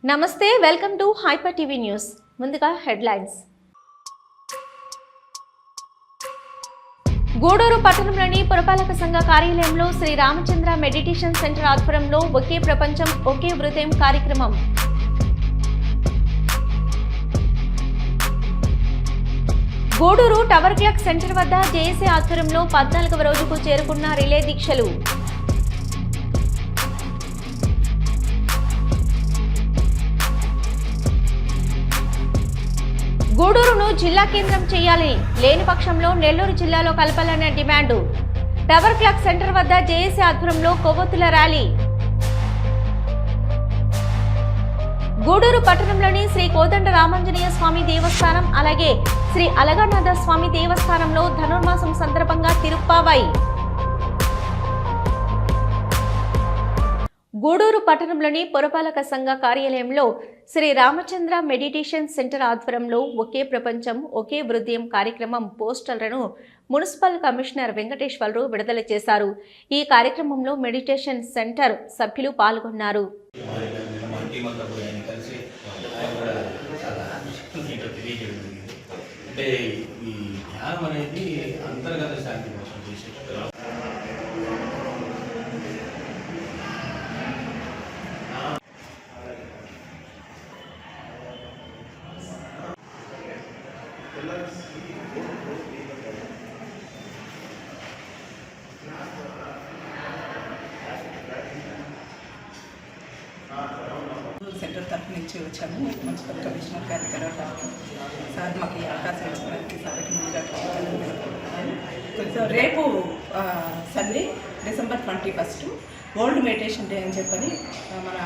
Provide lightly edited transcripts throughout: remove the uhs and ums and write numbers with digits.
నమస్తే, welcome to hyper TV news. ముందుగా headlines. Gudur పట్టణంలోని పురపాలక సంఘ కార్యాలయంలో శ్రీ రామచంద్ర మెడిటేషన్ సెంటర్ ఆధ్వర్యంలో ఒకే ప్రపంచం ఒకే హృదయం కార్యక్రమం. గూడూరు టవర్ క్లాక్ సెంటర్ వద్ద జేఏసీ ఆధ్వర్యంలో 14వ రోజుకు చేరుకున్న రిలే దీక్షలు. గూడూరును జిల్లా కేంద్రం చేయాలి, లేని పక్షంలో నెల్లూరు జిల్లాలో కలపాలన్న డిమాండు. టవర్ క్లాక్ సెంటర్ వద్ద జేఏసీ ఆధ్వర్యంలో కొవ్వొత్తుల ర్యాలీ. గూడూరు పట్టణంలోని శ్రీ కోదండ రామాంజనేయ స్వామి దేవస్థానం అలాగే శ్రీ అలగానాథ స్వామి దేవస్థానంలో ధనుర్మాసం సందర్భంగా తిరుప్పావై. గూడూరు పట్టణంలోని పురపాలక సంఘ కార్యాలయంలో శ్రీ రామచంద్ర మెడిటేషన్ సెంటర్ ఆధ్వర్యంలో ఒకే ప్రపంచం ఒకే హృదయం కార్యక్రమం పోస్టర్లను మున్సిపల్ కమిషనర్ వెంకటేశ్వరరావు విడుదల చేశారు. ఈ కార్యక్రమంలో మెడిటేషన్ సెంటర్ సభ్యులు పాల్గొన్నారు. సెంటర్ తరఫు నుంచి వచ్చాము. మున్సిపల్ కమిషనర్ గారి కలవడానికి సార్ మాకు ఈ అవకాశం ఇచ్చినందుకు సార్కి ముందుగా రేపు Sunday December 21 world meditation day అని చెప్పని మన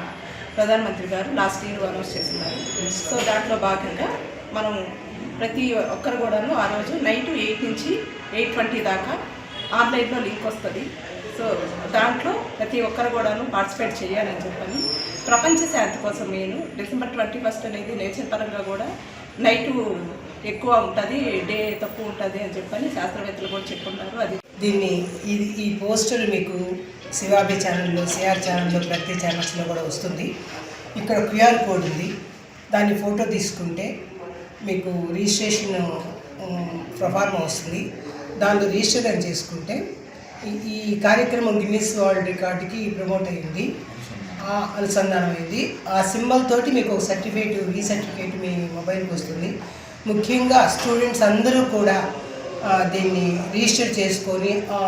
ప్రధానమంత్రి గారు లాస్ట్ ఇయర్ అనౌన్స్ చేస్తున్నారు. సో దాంట్లో భాగంగా మనం ప్రతి ఒక్కరు కూడాను ఆ రోజు నైట్ 8 నుంచి 8:20 దాకా ఆన్లైన్లో లింక్ వస్తుంది. సో దాంట్లో ప్రతి ఒక్కరు కూడాను పార్టిసిపేట్ చేయాలని చెప్పని ప్రపంచ శాంతి కోసం నేను డిసెంబర్ 21 అనేది నేచర్ పరంగా కూడా నైటు ఎక్కువ ఉంటుంది, డే తక్కువ ఉంటుంది అని చెప్పని శాస్త్రవేత్తలు కూడా చెప్పుకుంటారు. అది ఈ పోస్టర్ మీకు శివాబి ఛానల్లో, సిఆర్ ఛానల్లో, ప్రతి ఛానల్స్లో కూడా వస్తుంది. ఇక్కడ క్యూఆర్ కోడ్ ఉంది, దాన్ని ఫోటో తీసుకుంటే మీకు రిజిస్ట్రేషన్ ప్రొఫార్మా వస్తుంది. దాంట్లో రిజిస్టర్ చేసుకుంటే ఈ కార్యక్రమం గిన్నిస్ వరల్డ్ రికార్డుకి ప్రమోట్ అయ్యింది, అనుసంధానం అయింది. ఆ సింబల్ తోటి మీకు ఒక సర్టిఫికేట్, ఈ సర్టిఫికేట్ మీ మొబైల్కి వస్తుంది. ముఖ్యంగా స్టూడెంట్స్ అందరూ కూడా దీన్ని రిజిస్టర్ చేసుకొని ఆ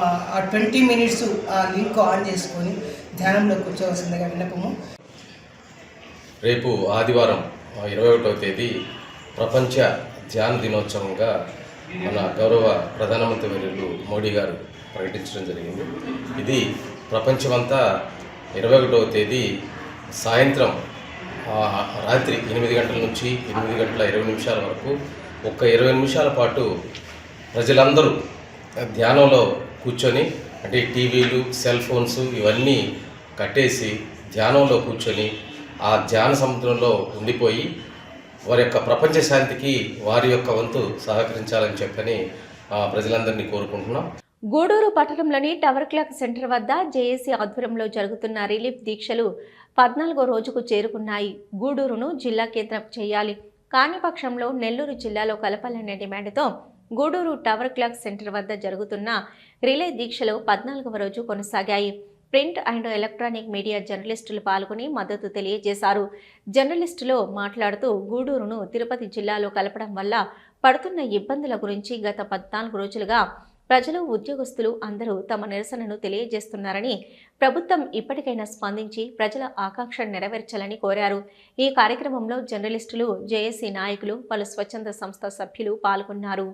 20 minutes ఆ లింక్ ఆన్ చేసుకొని ధ్యానంలో కూర్చోవలసిందిగా విన్నపము. రేపు ఆదివారం 21వ తేదీ ప్రపంచ ధ్యాన దినోత్సవంగా మన గౌరవ ప్రధానమంత్రి వర్యులు మోడీ గారు ప్రకటించడం జరిగింది. ఇది ప్రపంచమంతా 21వ తేదీ సాయంత్రం రాత్రి 8 గంటల నుంచి 8:20 వరకు ఒక 20 నిమిషాల పాటు ప్రజలందరూ ధ్యానంలో కూర్చొని, అంటే టీవీలు, సెల్ ఫోన్స్ ఇవన్నీ కట్టేసి ధ్యానంలో కూర్చొని ఆ ధ్యాన సముద్రంలో ఉండిపోయి వారి యొక్క ప్రపంచ శాంతికి వారి యొక్క వంతు సహకరించాలని చెప్పని ప్రజలందరినీ కోరుకుంటున్నాం. గూడూరు పట్టణంలోని టవర్ క్లాక్ సెంటర్ వద్ద జేఏసీ ఆధ్వర్యంలో జరుగుతున్న రిలీఫ్ దీక్షలు 14వ రోజుకు చేరుకున్నాయి. గూడూరును జిల్లా కేంద్రం చేయాలి, కాని పక్షంలో నెల్లూరు జిల్లాలో కలపాలనే డిమాండ్తో గూడూరు టవర్ క్లాక్ సెంటర్ వద్ద జరుగుతున్న రిలే దీక్షలు 14వ రోజు కొనసాగాయి. ప్రింట్ అండ్ ఎలక్ట్రానిక్ మీడియా జర్నలిస్టులు పాల్గొని మద్దతు తెలియజేశారు. జర్నలిస్టులు మాట్లాడుతూ గూడూరును తిరుపతి జిల్లాలో కలపడం వల్ల పడుతున్న ఇబ్బందుల గురించి గత 14 రోజులుగా ప్రజలు, ఉద్యోగస్తులు అందరూ తమ నిరసనను తెలియజేస్తున్నారని, ప్రభుత్వం ఇప్పటికైనా స్పందించి ప్రజల ఆకాంక్ష నెరవేర్చాలని కోరారు. ఈ కార్యక్రమంలో జర్నలిస్టులు, జేఏసీ నాయకులు, పలు స్వచ్ఛంద సంస్థ సభ్యులు పాల్గొన్నారు.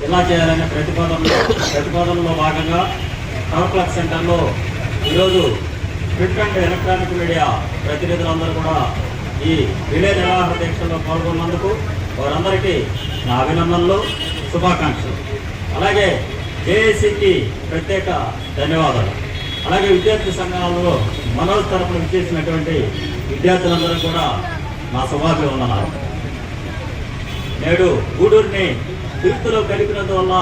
ఎలా చేయాలనే ప్రతిపాదనలో భాగంగా టవర్ క్లాక్ సెంటర్లో ఈరోజు ప్రింట్ అండ్ ఎలక్ట్రానిక్ మీడియా ప్రతినిధులందరూ కూడా ఈ రిలే నిర్వహణ దీక్షల్లో పాల్గొన్నందుకు వారందరికీ నా అభినందనలు, శుభాకాంక్షలు. అలాగే జేఏసీకి ప్రత్యేక ధన్యవాదాలు. అలాగే విద్యార్థి సంఘాలలో మనోజ్ తరపున విచ్చేసినటువంటి విద్యార్థులందరూ కూడా నా శుభాభివందనాలు. నేడు గూడూరుని తిరుపతిలో కలిపినందువల్ల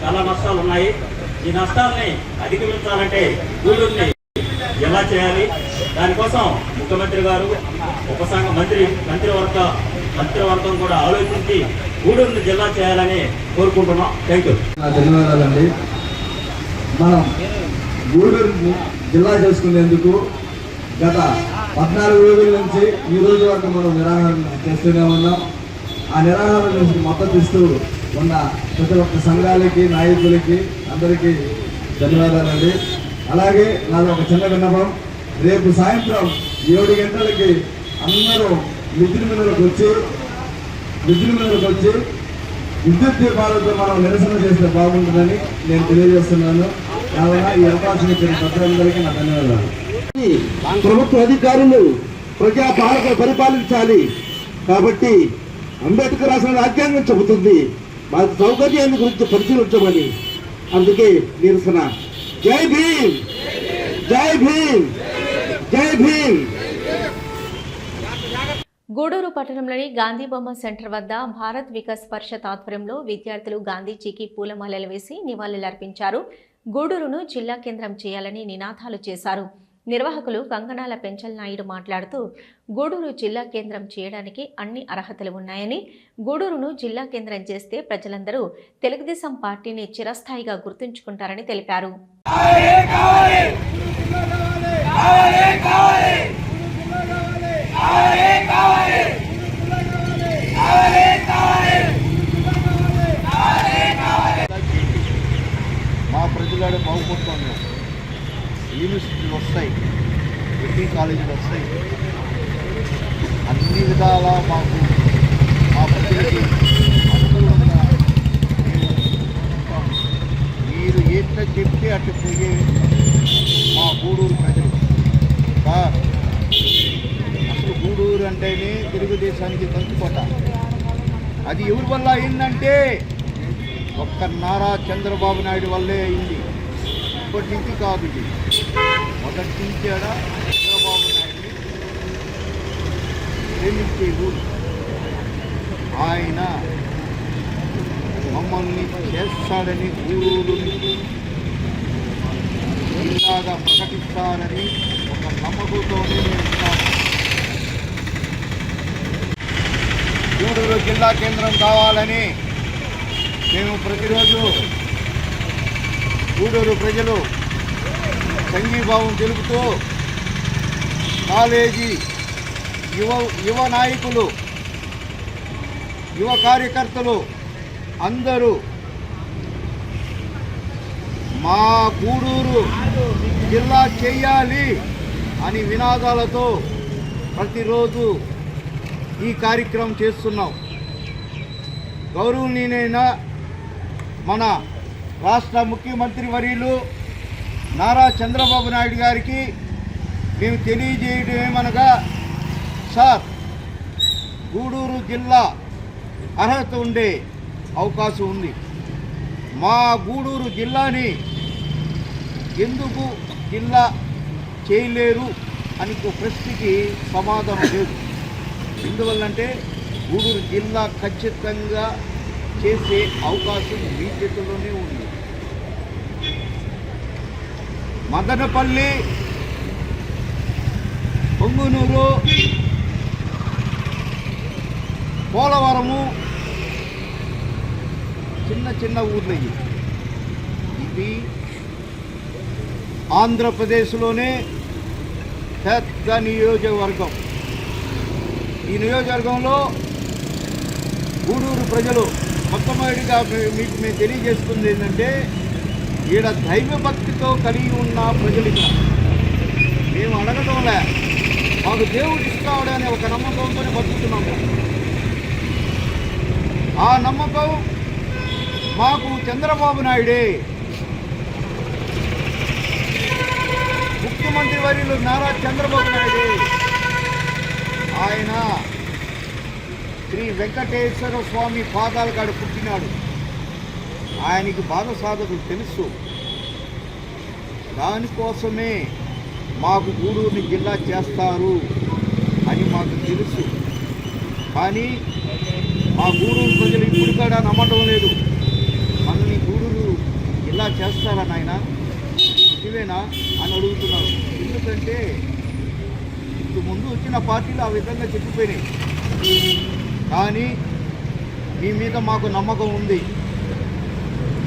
చాలా నష్టాలు ఉన్నాయి. ఈ నష్టాలని అధిగమించాలంటే గూడూరుని ఎలా చేయాలి, దానికోసం ముఖ్యమంత్రి గారు ఉపసంఘ మంత్రివర్గం కూడా ఆలోచించి గూడూరుని జిల్లా చేయాలని కోరుకుంటున్నాం. Thank you. ధన్యవాదాలండి. మనం గూడూరుని జిల్లా చేసుకునేందుకు గత 14 రోజుల నుంచి ఈ రోజు వరకు మనం నిరాహారం చేస్తూనే ఉన్నాం. ఆ నిరాహారం నుంచి మద్దతు ఇస్తూ ఉన్న ప్రతి ఒక్క సంఘాలకి, నాయకులకి అందరికీ ధన్యవాదాలండి. అలాగే నాది ఒక చిన్న విన్నపం, రేపు సాయంత్రం 7 గంటలకి అందరూ మిద్దిన మీదకి వచ్చి విద్యుత్ దీపాలతో మనం నిరసన చేస్తే బాగుంటుందని నేను తెలియజేస్తున్నాను. కావున ఈ అవకాశం ఇచ్చిన ప్రజలందరికీ నా ధన్యవాదాలు. ప్రభుత్వ అధికారులు ప్రజాపాలకులు పరిపాలించాలి కాబట్టి అంబేద్కర్ రాసిన రాజ్యాంగం చెబుతుంది మా సౌకర్యాన్ని గురించి పరిశీలించమని. అందుకే నిరసన. జై భీమ్, జై భీమ్, జై భీమ్. గూడూరు పట్టణంలోని గాంధీ బొమ్మ సెంటర్ వద్ద భారత్ వికాస్ పరిషత్ ఆధ్వర్యంలో విద్యార్థులు గాంధీజీకి పూలమాలలు వేసి నివాళులర్పించారు. గూడూరును జిల్లా కేంద్రం చేయాలని నినాదాలు చేశారు. నిర్వాహకులు కంగనాల పెంచల్ నాయుడు మాట్లాడుతూ గూడూరు జిల్లా కేంద్రం చేయడానికి అన్ని అర్హతలు ఉన్నాయని, గూడూరును జిల్లా కేంద్రం చేస్తే ప్రజలందరూ తెలుగుదేశం పార్టీని చిరస్థాయిగా గుర్తుంచుకుంటారని తెలిపారు. మా ప్రజలాడే బాగుపడుతున్నాం. యూనివర్సిటీలు వస్తాయి, డిగ్రీ కాలేజీలు వస్తాయి, అన్ని విధాల మాకు మా ప్రజలకి అనుకూలంగా మీరు ఏంటో చెప్తే అటు పోయే మా గూడూరు ప్రజలు. సార్, అసలు గూడూరు అంటేనే తెలుగుదేశానికి కంచుకోట. అది ఎవరి వల్ల అయిందంటే ఒక్క నారా చంద్రబాబు నాయుడు వల్లే అయింది. ఇప్పటి నుంచి కాదు, ఇది మొదటి నుంచి చంద్రబాబు నాయుడు ప్రేమించే ఊరు. ఆయన మమ్మల్ని చేస్తాడని, గూడూరుని జిల్లాగా ప్రకటిస్తారని ఒక నమ్మకంతోనే నేను ఉన్నాను. గూడూరు జిల్లా కేంద్రం కావాలని మేము ప్రతిరోజు గూడూరు ప్రజలు సంఘీభావం తెలుపుతూ కాలేజీ యువ నాయకులు, యువ కార్యకర్తలు అందరూ మా గూడూరు జిల్లా చేయాలి అని నినాదాలతో ప్రతిరోజు ఈ కార్యక్రమం చేస్తున్నాం. గౌరవనీయులైన మన రాష్ట్ర ముఖ్యమంత్రి వర్యులు నారా చంద్రబాబు నాయుడు గారికి మేము తెలియజేయడం ఏమనగా, సార్, గూడూరు జిల్లా అర్హత ఉండే అవకాశం ఉంది. మా గూడూరు జిల్లాని ఎందుకు జిల్లా చేయలేరు అని ప్రశ్నకి సమాధానం లేదు. ఎందువల్లంటే గూడూరు జిల్లా ఖచ్చితంగా చేసే అవకాశం మీ చేతుల్లోనే ఉంది. మదనపల్లి, పొంగునూరు, పోలవరము చిన్న చిన్న ఊర్లు ఇవి ఆంధ్రప్రదేశ్లోనే పెద్ద నియోజకవర్గం. ఈ నియోజకవర్గంలో గూడూరు ప్రజలు మొట్టమొదటిగా మీకు మేము తెలియజేస్తుంది ఏంటంటే, ఈడ దైవభక్తితో కలిగి ఉన్న ప్రజలు ఇక్కడ మేము అడగడంలే, మాకు దేవుడు ఇస్తాడనే ఒక నమ్మకంతోనే బతుకుతున్నాము. ఆ నమ్మకం మాకు చంద్రబాబు నాయుడే. ముఖ్యమంత్రి వర్యులు నారా చంద్రబాబు నాయుడే. ఆయన శ్రీ వెంకటేశ్వర స్వామి పాదాల కాడ పుట్టినాడు. ఆయనకి బాధ సాధకులు తెలుసు. దానికోసమే మాకు గూడూరుని జిల్లా చేస్తారు అని మాకు తెలుసు. కానీ మా గూడూరు ప్రజలు ఇప్పుడు కూడా నమ్మటం లేదు. మనల్ని గూడూరు ఇలా చేస్తారా నాయన, ఇవేనా అని అడుగుతున్నారు. ఎందుకంటే ఇంతకు ముందు వచ్చిన పార్టీలు ఆ విధంగా చెప్పిపోయినాయి. కానీ మీ మీద మాకు నమ్మకం ఉంది.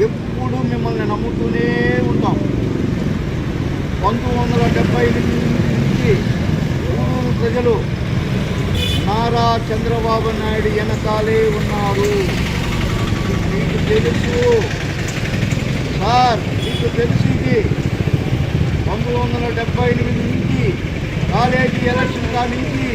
ఎప్పుడు మిమ్మల్ని నమ్ముతూనే ఉంటాం. 1978 నుంచి గూడూరు ప్రజలు నారా చంద్రబాబు నాయుడు వెనకాలే ఉన్నారు. మీకు తెలుసు సార్, మీకు తెలుసు. ఇది 1978 నుంచి కాలేజీ ఎలక్షన్ కానించి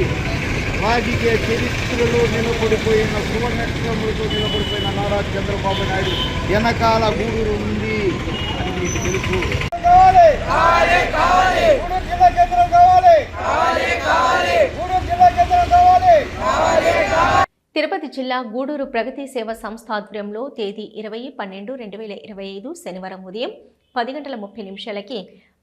రాజకీయ చరిత్రలో నిలబడిపోయిన సువర్ణక్షరములతో నిలబడిపోయిన నారా చంద్రబాబు నాయుడు వెనకాల గూడూరు ఉంది అని మీకు తెలుసు. తిరుపతి జిల్లా గూడూరు ప్రగతి సేవ సంస్థ ఆధ్వర్యంలో తేదీ 20/12/2025 శనివారం ఉదయం 10:30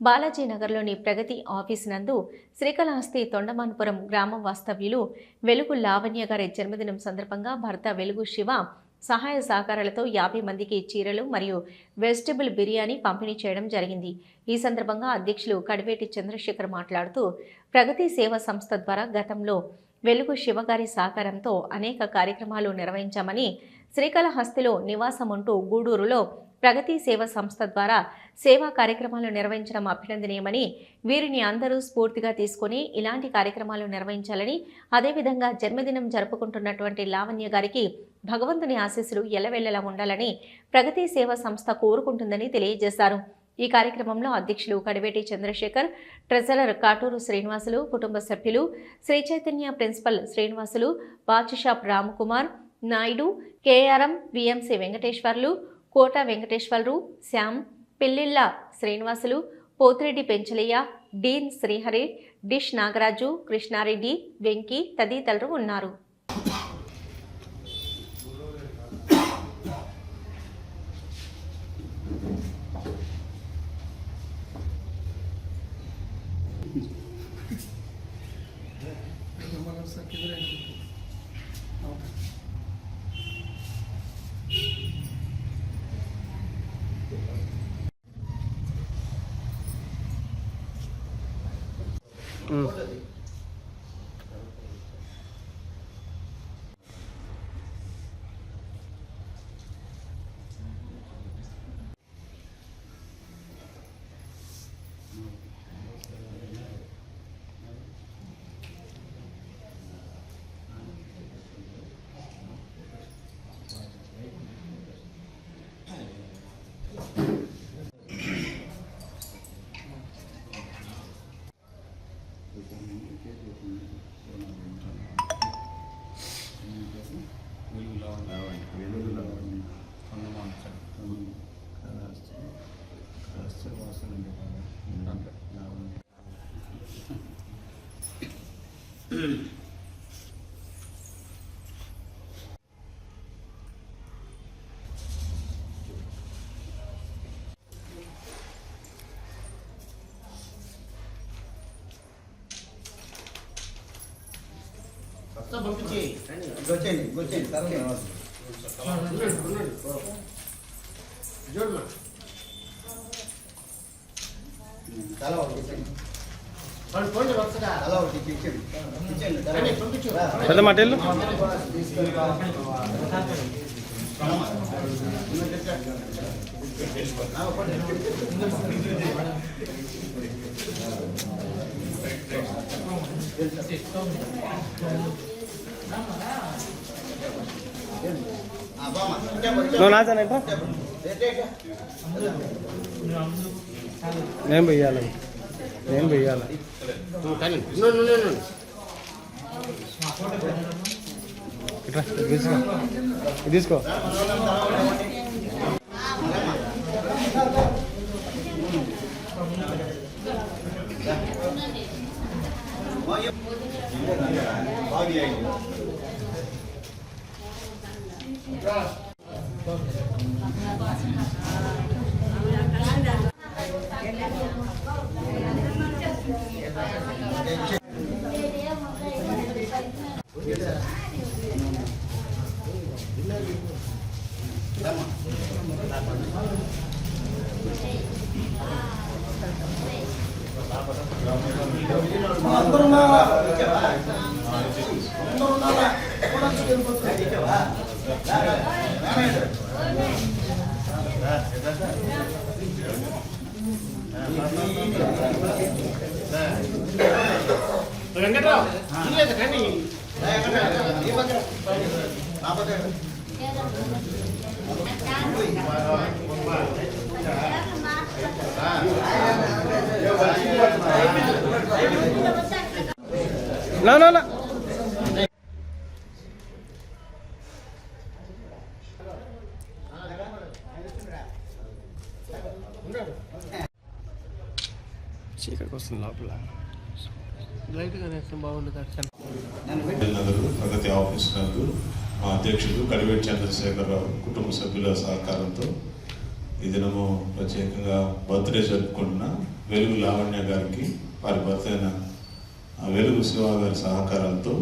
బాలాజీ నగర్లోని ప్రగతి ఆఫీస్ నందు శ్రీకాళహస్తి తొండమానపురం గ్రామ వాస్తవ్యులు వెలుగు లావణ్య గారి జన్మదినం సందర్భంగా భర్త వెలుగు శివ సహాయ సహకారాలతో 50 మందికి చీరలు మరియు వెజిటబుల్ బిర్యానీ పంపిణీ చేయడం జరిగింది. ఈ సందర్భంగా అధ్యక్షులు కడివేటి చంద్రశేఖర్ మాట్లాడుతూ ప్రగతి సేవ సంస్థ ద్వారా గతంలో వెలుగు శివగారి సహకారంతో అనేక కార్యక్రమాలు నిర్వహించామని, శ్రీకాళహస్తిలో నివాసం ఉంటూ గూడూరులో ప్రగతి సేవ సంస్థ ద్వారా సేవా కార్యక్రమాలు నిర్వహించడం అభినందనీయమని, వీరిని అందరూ స్ఫూర్తిగా తీసుకుని ఇలాంటి కార్యక్రమాలు నిర్వహించాలని, అదేవిధంగా జన్మదినం జరుపుకుంటున్నటువంటి లావణ్య గారికి భగవంతుని ఆశీస్సులు ఎల్లవెల్లలా ఉండాలని ప్రగతి సేవ సంస్థ కోరుకుంటుందని తెలియజేశారు. ఈ కార్యక్రమంలో అధ్యక్షులు కడివేటి చంద్రశేఖర్, ట్రెజరర్ కాటూరు శ్రీనివాసులు, కుటుంబ సభ్యులు, శ్రీ చైతన్య ప్రిన్సిపల్ శ్రీనివాసులు, బాచిషాప్ Ramakumar Naidu, KRM VMC Venkateswarlu, Kota Venkateswarlu, Shyam, Pillilla Srinivasulu, Pothireddy Penchalaiah, dean Srihari, dish Nagaraju, Krishnareddy, Venky తదితరులు ఉన్నారు. పెద్ద మాటలు నువ్వు నాచానంట నేను వెయ్యాలి ఇట్లా తీసుకో No. చీకటికి వస్తుంది లోపల లైట్గా వేస్తే బాగుంటుంది. నగరు ప్రగతి ఆఫీస్ నందు మా అధ్యక్షుడు కడివేటి చంద్రశేఖరరావు కుటుంబ సభ్యుల సహకారంతో ఈ దినము ప్రత్యేకంగా బర్త్డే జరుపుకుంటున్న వెలుగు లావణ్య గారికి వారి భర్త అయిన వెలుగు శివ గారి సహకారాలతో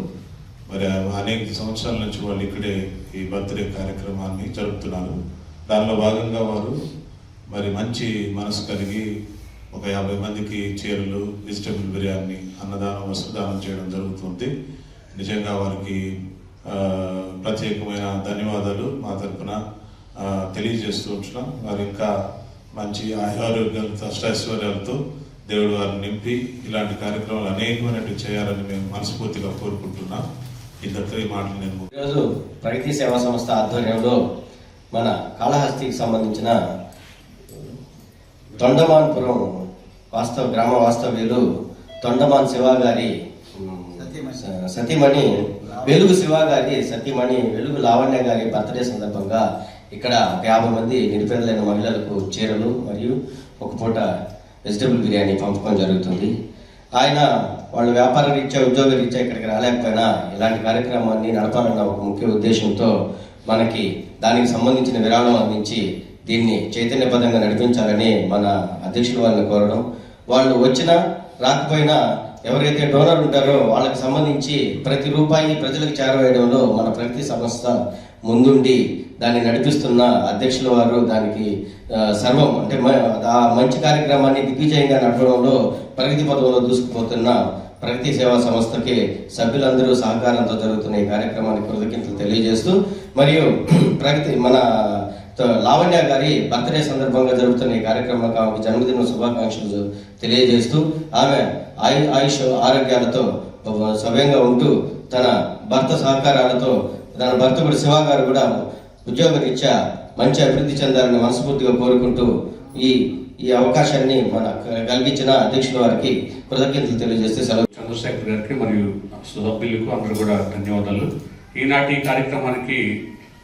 మరి అనేక సంవత్సరాల నుంచి వాళ్ళు ఇక్కడే ఈ బర్త్డే కార్యక్రమాన్ని జరుపుతున్నారు. దానిలో భాగంగా వారు మరి మంచి మనసు కలిగి ఒక 50 మందికి చీరలు, వెజిటబుల్ బిర్యానీ, అన్నదానం, వస్త్రదానం చేయడం జరుగుతుంది. నిజంగా వారికి ప్రత్యేకమైన ధన్యవాదాలు మా తరఫున తెలియజేస్తూ ఉంటున్నాం. వారు ఇంకా మంచి ఆరోగ్యాలతో, అష్టైశ్వర్యాలతో దేవుడు వారిని నింపి ఇలాంటి కార్యక్రమాలు అనేకమైనవి చేయాలని మేము మనస్ఫూర్తిగా కోరుకుంటున్నాం. ఇంతతో ఈ మాటలు నేను ఈరోజు ప్రగతి సేవా సంస్థ ఆధ్వర్యంలో మన కాళహస్తికి సంబంధించిన తొండమాన్పురం గ్రామ వాస్తవ్యులు తొండమాన్ శివ గారి సతీమణి వెలుగు శివ గారి సతీమణి వెలుగు లావణ్య గారి బర్త్డే సందర్భంగా ఇక్కడ 50 మంది నిరుపేదలైన మహిళలకు చీరలు మరియు ఒక పూట వెజిటబుల్ బిర్యానీ పంపడం జరుగుతుంది. ఆయన వాళ్ళు వ్యాపార రీత్యా, ఉద్యోగ రీత్యా ఇక్కడికి రాలేకపోయినా ఇలాంటి కార్యక్రమాన్ని నడపాలన్న ఒక ముఖ్య ఉద్దేశంతో మనకి దానికి సంబంధించిన విరాళం అందించి దీన్ని చైతన్యబద్ధంగా నడిపించాలని మన అధ్యక్షులు వారిని కోరడం, వాళ్ళు వచ్చినా రాకపోయినా ఎవరైతే డోనర్ ఉంటారో వాళ్ళకి సంబంధించి ప్రతి రూపాయి ప్రజలకు చేరవేయడంలో మన ప్రగతి సంస్థ ముందుండి దాన్ని నడిపిస్తున్న అధ్యక్షుల వారు దానికి సర్వం అంటే ఆ మంచి కార్యక్రమాన్ని దిగ్విజయంగా నడపడంలో ప్రగతి పథంలో దూసుకుపోతున్న ప్రగతి సేవా సంస్థకి సభ్యులందరూ సహకారంతో జరుగుతున్న ఈ కార్యక్రమానికి కృతజ్ఞతలు తెలియజేస్తూ మరియు ప్రగతి మన లావణ్య గారి బర్త్డే సందర్భంగా జరుగుతున్న ఈ కార్యక్రమానికి ఆమెకు జన్మదిన శుభాకాంక్షలు తెలియజేస్తూ ఆమె ఆయుష్ ఆరోగ్యాలతో సవ్యంగా ఉంటూ తన భర్త సహకారాలతో తన భర్త కూడా శివ గారు కూడా ఉద్యోగ రీత్యా మంచి అభివృద్ధి చెందాలని మనస్ఫూర్తిగా కోరుకుంటూ ఈ అవకాశాన్ని మన కలిగించిన అధ్యక్షుల వారికి కృతజ్ఞతలు తెలియజేస్తే సెలవు. చంద్రశేఖర్ గారికి మరియు సభ్యులకు అందరూ కూడా ధన్యవాదాలు. ఈనాటి కార్యక్రమానికి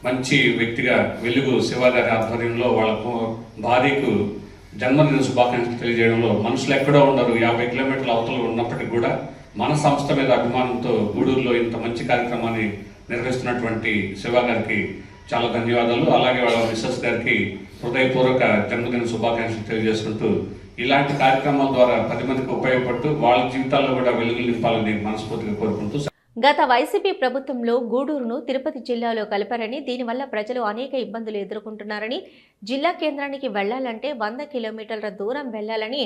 మంచి వ్యక్తిగా వెలుగు శివ గారి ఆధ్వర్యంలో వాళ్ళ భార్యకు జన్మదిన శుభాకాంక్షలు తెలియజేయడంలో మనుషులు ఎక్కడో ఉన్నారు, 50 కిలోమీటర్ల అవతల ఉన్నప్పటికీ కూడా మన సంస్థ మీద అభిమానంతో గూడూరులో ఇంత మంచి కార్యక్రమాన్ని నిర్వహిస్తున్నటువంటి శివ గారికి చాలా ధన్యవాదాలు. అలాగే వాళ్ళ మిస్సెస్ గారికి హృదయపూర్వక జన్మదిన శుభాకాంక్షలు తెలియజేసుకుంటూ ఇలాంటి కార్యక్రమాల ద్వారా 10 మందికి ఉపయోగపడుతూ వాళ్ళ జీవితాల్లో కూడా వెలుగులు నింపాలని మనస్ఫూర్తిగా కోరుకుంటూ గత వైసీపీ ప్రభుత్వంలో గూడూరును తిరుపతి జిల్లాలో కలిపారని, దీనివల్ల ప్రజలు అనేక ఇబ్బందులు ఎదుర్కొంటున్నారని, జిల్లా కేంద్రానికి వెళ్లాలంటే 100 కిలోమీటర్ల దూరం వెళ్లాలని,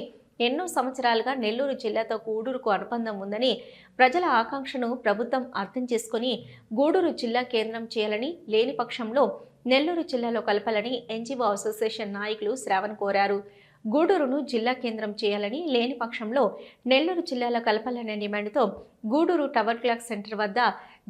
ఎన్నో సంవత్సరాలుగా నెల్లూరు జిల్లాతో గూడూరుకు అనుబంధం ఉందని, ప్రజల ఆకాంక్షను ప్రభుత్వం అర్థం చేసుకుని గూడూరు జిల్లా కేంద్రం చేయాలని, లేని పక్షంలో నెల్లూరు జిల్లాలో కలపాలని ఎన్జీఓ అసోసియేషన్ నాయకులు శ్రావణ్ కోరారు. గూడూరును జిల్లా కేంద్రం చేయాలని, లేని పక్షంలో నెల్లూరు జిల్లాలో కలపాలనే డిమాండ్తో గూడూరు టవర్ క్లాక్ సెంటర్ వద్ద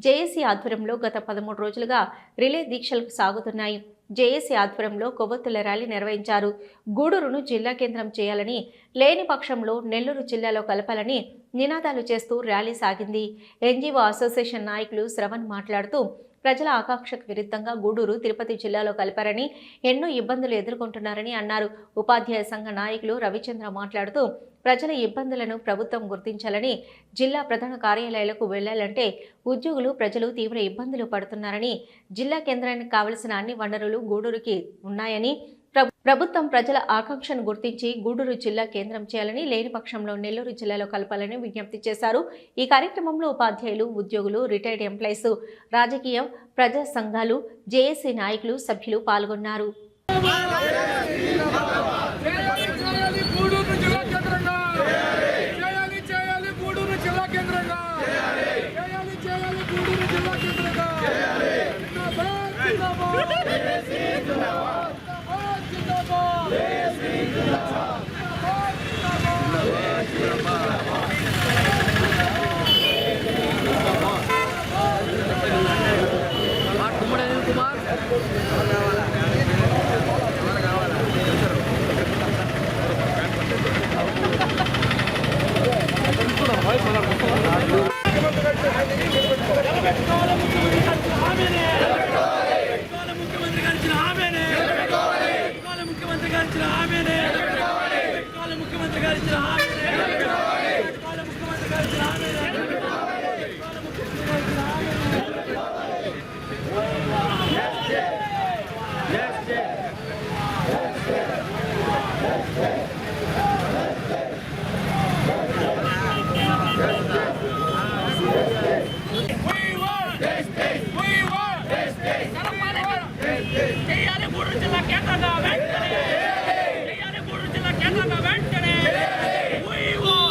జేఏసీ ఆధ్వర్యంలో గత 13 రోజులుగా రిలే దీక్షలు సాగుతున్నాయి. జేఏసీ ఆధ్వర్యంలో కొవ్వొత్తుల ర్యాలీ నిర్వహించారు. గూడూరును జిల్లా కేంద్రం చేయాలని, లేని పక్షంలో నెల్లూరు జిల్లాలో కలపాలని నినాదాలు చేస్తూ ర్యాలీ సాగింది. ఎన్జీఓ అసోసియేషన్ నాయకులు శ్రవణ్ మాట్లాడుతూ, ప్రజల ఆకాంక్షకు విరుద్ధంగా గూడూరు తిరుపతి జిల్లాలో కలిపారని, ఎన్నో ఇబ్బందులు ఎదుర్కొంటున్నారని అన్నారు. ఉపాధ్యాయ సంఘ నాయకులు రవిచంద్ర మాట్లాడుతూ, ప్రజల ఇబ్బందులను ప్రభుత్వం గుర్తించాలని, జిల్లా ప్రధాన కార్యాలయాలకు వెళ్లాలంటే ఉద్యోగులు, ప్రజలు తీవ్ర ఇబ్బందులు పడుతున్నారని, జిల్లా కేంద్రానికి కావలసిన అన్ని వనరులు గూడూరుకి ఉన్నాయని, ప్రభుత్వం ప్రజల ఆకాంక్షను గుర్తించి గూడూరు జిల్లా కేంద్రం చేయాలని, లేని పక్షంలో నెల్లూరు జిల్లాలో కలపాలని విజ్ఞప్తి చేశారు. ఈ కార్యక్రమంలో ఉపాధ్యాయులు, ఉద్యోగులు, రిటైర్డ్ ఎంప్లాయీస్, రాజకీయ, ప్రజా సంఘాలు, జేఏసీ నాయకులు, సభ్యులు పాల్గొన్నారు.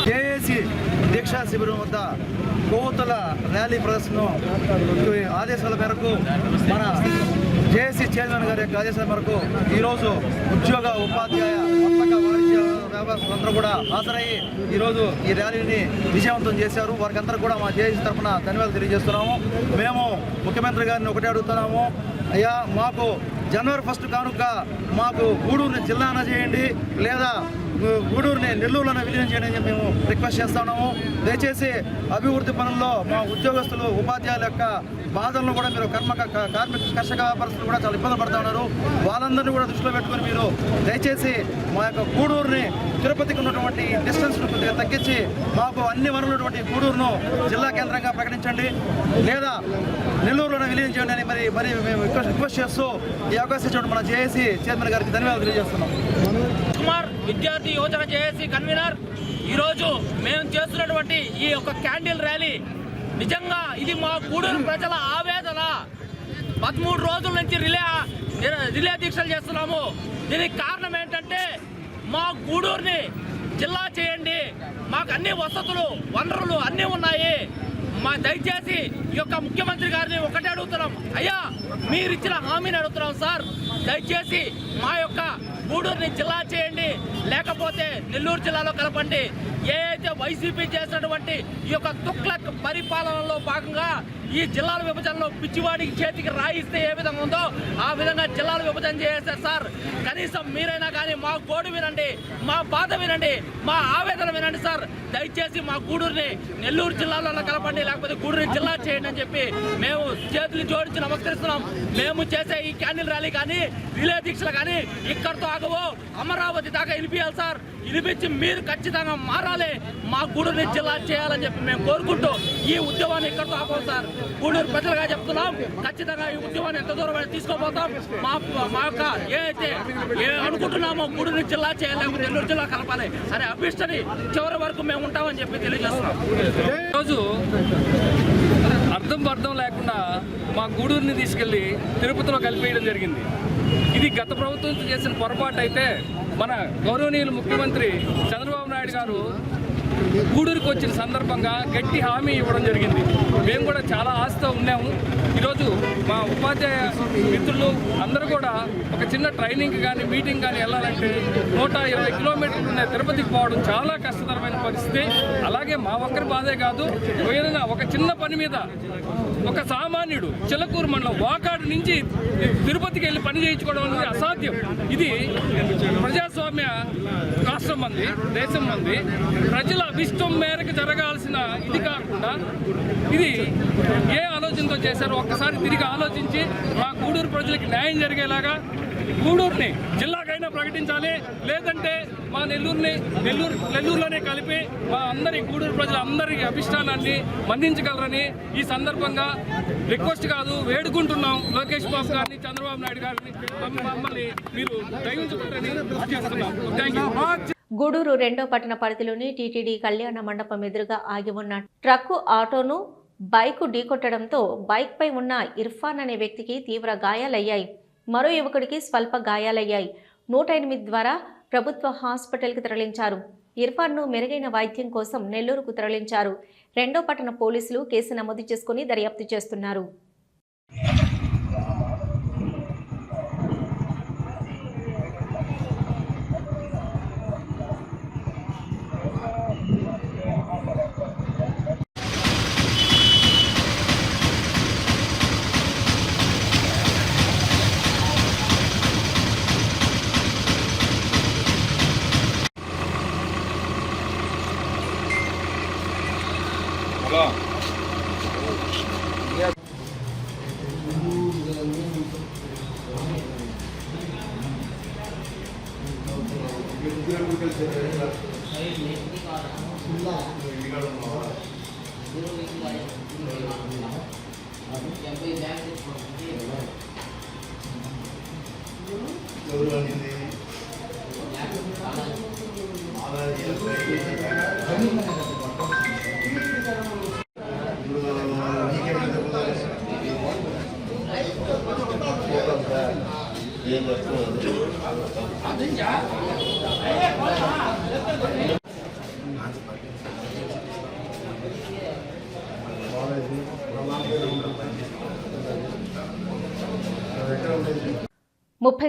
జేఏసీ దీక్షా శిబిరం వద్ద కొవ్వొత్తుల ర్యాలీ ప్రదర్శన ఆదేశాల మేరకు మన జేఏసీ చైర్మన్ గారి యొక్క ఆదేశాల మేరకు ఈరోజు ఉద్యోగ ఉపాధ్యాయ వర్తక వాణిజ్య వ్యాపారులందరూ కూడా హాజరయ్యి ఈరోజు ఈ ర్యాలీని విజయవంతం చేశారు. వారికి అందరూ కూడా మా జేఏసీ తరఫున ధన్యవాదాలు తెలియజేస్తున్నాము. మేము ముఖ్యమంత్రి గారిని ఒకటే అడుగుతున్నాము, అయ్యా మాకు జనవరి 1 కానుక మాకు గూడూరుని జిల్లాన చేయండి, లేదా గూడూరుని నెల్లూరులోనే విలీనం చేయండి అని మేము రిక్వెస్ట్ చేస్తున్నాము. దయచేసి అభివృద్ధి పనుల్లో మా ఉద్యోగస్తులు ఉపాధ్యాయుల యొక్క బాధలను కూడా మీరు కార్మిక కర్షక వ్యాపారస్తులు కూడా చాలా ఇబ్బంది పడుతూ ఉన్నారు. వాళ్ళందరినీ కూడా దృష్టిలో పెట్టుకుని మీరు దయచేసి మా యొక్క గూడూరుని తిరుపతికి ఉన్నటువంటి డిస్టెన్స్ కొద్దిగా తగ్గించి మాకు అన్ని వనరులటువంటి గూడూరును జిల్లా కేంద్రంగా ప్రకటించండి, లేదా నెల్లూరులోనే విలీనం చేయండి అని మరి మేము రిక్వెస్ట్ చేస్తూ ఈ అవకాశం ఇచ్చిన మన జేఏసీ చైర్మన్ గారికి ధన్యవాదాలు తెలియజేస్తున్నాం. కుమార్ విద్యార్థి యువజన జేఏసీ కన్వీనర్. ఈరోజు మేము చేస్తున్నటువంటి ఈ యొక్క క్యాండిల్ ర్యాలీ నిజంగా ఇది మా గూడూరు ప్రజల ఆవేదన. 13 రోజుల నుంచి రిలే దీక్షలు చేస్తున్నాము. దీనికి కారణం ఏంటంటే మా గూడూరుని జిల్లా చేయండి, మాకు అన్ని వసతులు వనరులు అన్నీ ఉన్నాయి. మా దయచేసి ఈ యొక్క ముఖ్యమంత్రి గారిని ఒకటే అడుగుతున్నాం, అయ్యా మీరు ఇచ్చిన హామీని అడుగుతున్నాం సార్, దయచేసి మా యొక్క గూడూరుని జిల్లా చేయండి, లేకపోతే నెల్లూరు జిల్లాలో కలపండి. ఏ అయితే వైసీపీ చేసినటువంటి ఈ యొక్క తుక్లక్ పరిపాలనలో భాగంగా ఈ జిల్లాల విభజనలో పిచ్చివాడికి చేతికి రాయిస్తే ఏ విధంగా ఉందో ఆ విధంగా జిల్లాల విభజన చేసేస్తారు సార్. కనీసం మీరైనా కానీ మా గోడు వినండి, మా బాధ వినండి, మా ఆవేదన వినండి సార్. దయచేసి మా గూడూరుని నెల్లూరు జిల్లాలో కలపండి, లేకపోతే గూడూరుని జిల్లా చేయండి అని చెప్పి మేము చేతులు జోడించి నమస్కరిస్తున్నాం. మేము చేసే ఈ క్యాండిల్ ర్యాలీ కానీ రిలే దీక్షలు కానీ ఇక్కడితో ఆగవు, అమరావతి దాకా వినిపించాలి సార్. వినిపించి మీరు ఖచ్చితంగా మారాలి, మా గూడూరుని జిల్లా చేయాలని చెప్పి మేము కోరుకుంటూ ఈ ఉద్యమాన్ని ఇక్కడితో ఆపం సార్. గూడూరు ప్రజలుగా చెప్తున్నాం, ఖచ్చితంగా ఈ ఉద్యమాన్ని ఎంత దూరం తీసుకోపోతాం. మా యొక్క ఏ అనుకుంటున్నామో గూడూరు జిల్లా చేయాలి, నెల్లూరు జిల్లా కలపాలి అనే అభిష్టని చివరి వరకు మేము ఉంటామని చెప్పి తెలియజేస్తున్నాం. ఈరోజు అర్థం లేకుండా మా గూడూరుని తీసుకెళ్లి తిరుపతిలో కలిపేయడం జరిగింది. ఇది గత ప్రభుత్వం చేసిన పొరపాటు అయితే మన గౌరవనీయులు ముఖ్యమంత్రి చంద్రబాబు నాయుడు గారు గూడూరుకు వచ్చిన సందర్భంగా గట్టి హామీ ఇవ్వడం జరిగింది. మేము కూడా చాలా ఆశతో ఉన్నాము. ఈరోజు మా ఉపాధ్యాయ మిత్రులు అందరూ కూడా ఒక చిన్న ట్రైనింగ్ కానీ మీటింగ్ కానీ వెళ్ళాలంటే 120 కిలోమీటర్లు ఉన్న తిరుపతికి పోవడం చాలా కష్టతరమైన పరిస్థితి. అలాగే మా ఒక్కరి బాధే కాదు, ఏదైనా ఒక చిన్న పని మీద ఒక సామాన్యుడు చిలకూరు మండలం వాకాడు నుంచి తిరుపతికి వెళ్ళి పని చేయించుకోవడం అనేది అసాధ్యం. ఇది ప్రజాస్వామ్య రాష్ట్రం మంది, దేశం మంది, ప్రజల అభిష్టం మేరకు జరగాల్సిన ఇది కాకుండా ఇది ఏ ఆలోచనతో చేశారో ఒక్కసారి తిరిగి ఆలోచించి మా గూడూరు ప్రజలకి న్యాయం జరిగేలాగా గూడూరుని జిల్లాకైనా ప్రకటించాలి, లేదంటే మా నెల్లూరులోనే కలిపి మా అందరి గూడూరు ప్రజలందరి అభిష్టానాన్ని మన్నించగలరని ఈ సందర్భంగా రిక్వెస్ట్ కాదు వేడుకుంటున్నాం. లోకేష్ బాబు గారిని, చంద్రబాబు నాయుడు గారిని మమ్మల్ని మీరు దయించుకుంటారని ఆశిస్తున్నాం. Thank you. గూడూరు 2వ పట్టణ పరిధిలోని టీటీడీ కళ్యాణ మండపం ఎదురుగా ఆగి ఉన్న ట్రక్కు ఆటోను బైకు ఢీకొట్టడంతో బైక్పై ఉన్న ఇర్ఫాన్ అనే వ్యక్తికి తీవ్ర గాయాలయ్యాయి. మరో యువకుడికి స్వల్ప గాయాలయ్యాయి. 108 ద్వారా ప్రభుత్వ హాస్పిటల్కి తరలించారు. ఇర్ఫాన్ను మెరుగైన వైద్యం కోసం నెల్లూరుకు తరలించారు. 2వ పట్టణ పోలీసులు కేసు నమోదు చేసుకుని దర్యాప్తు చేస్తున్నారు. ముప్పై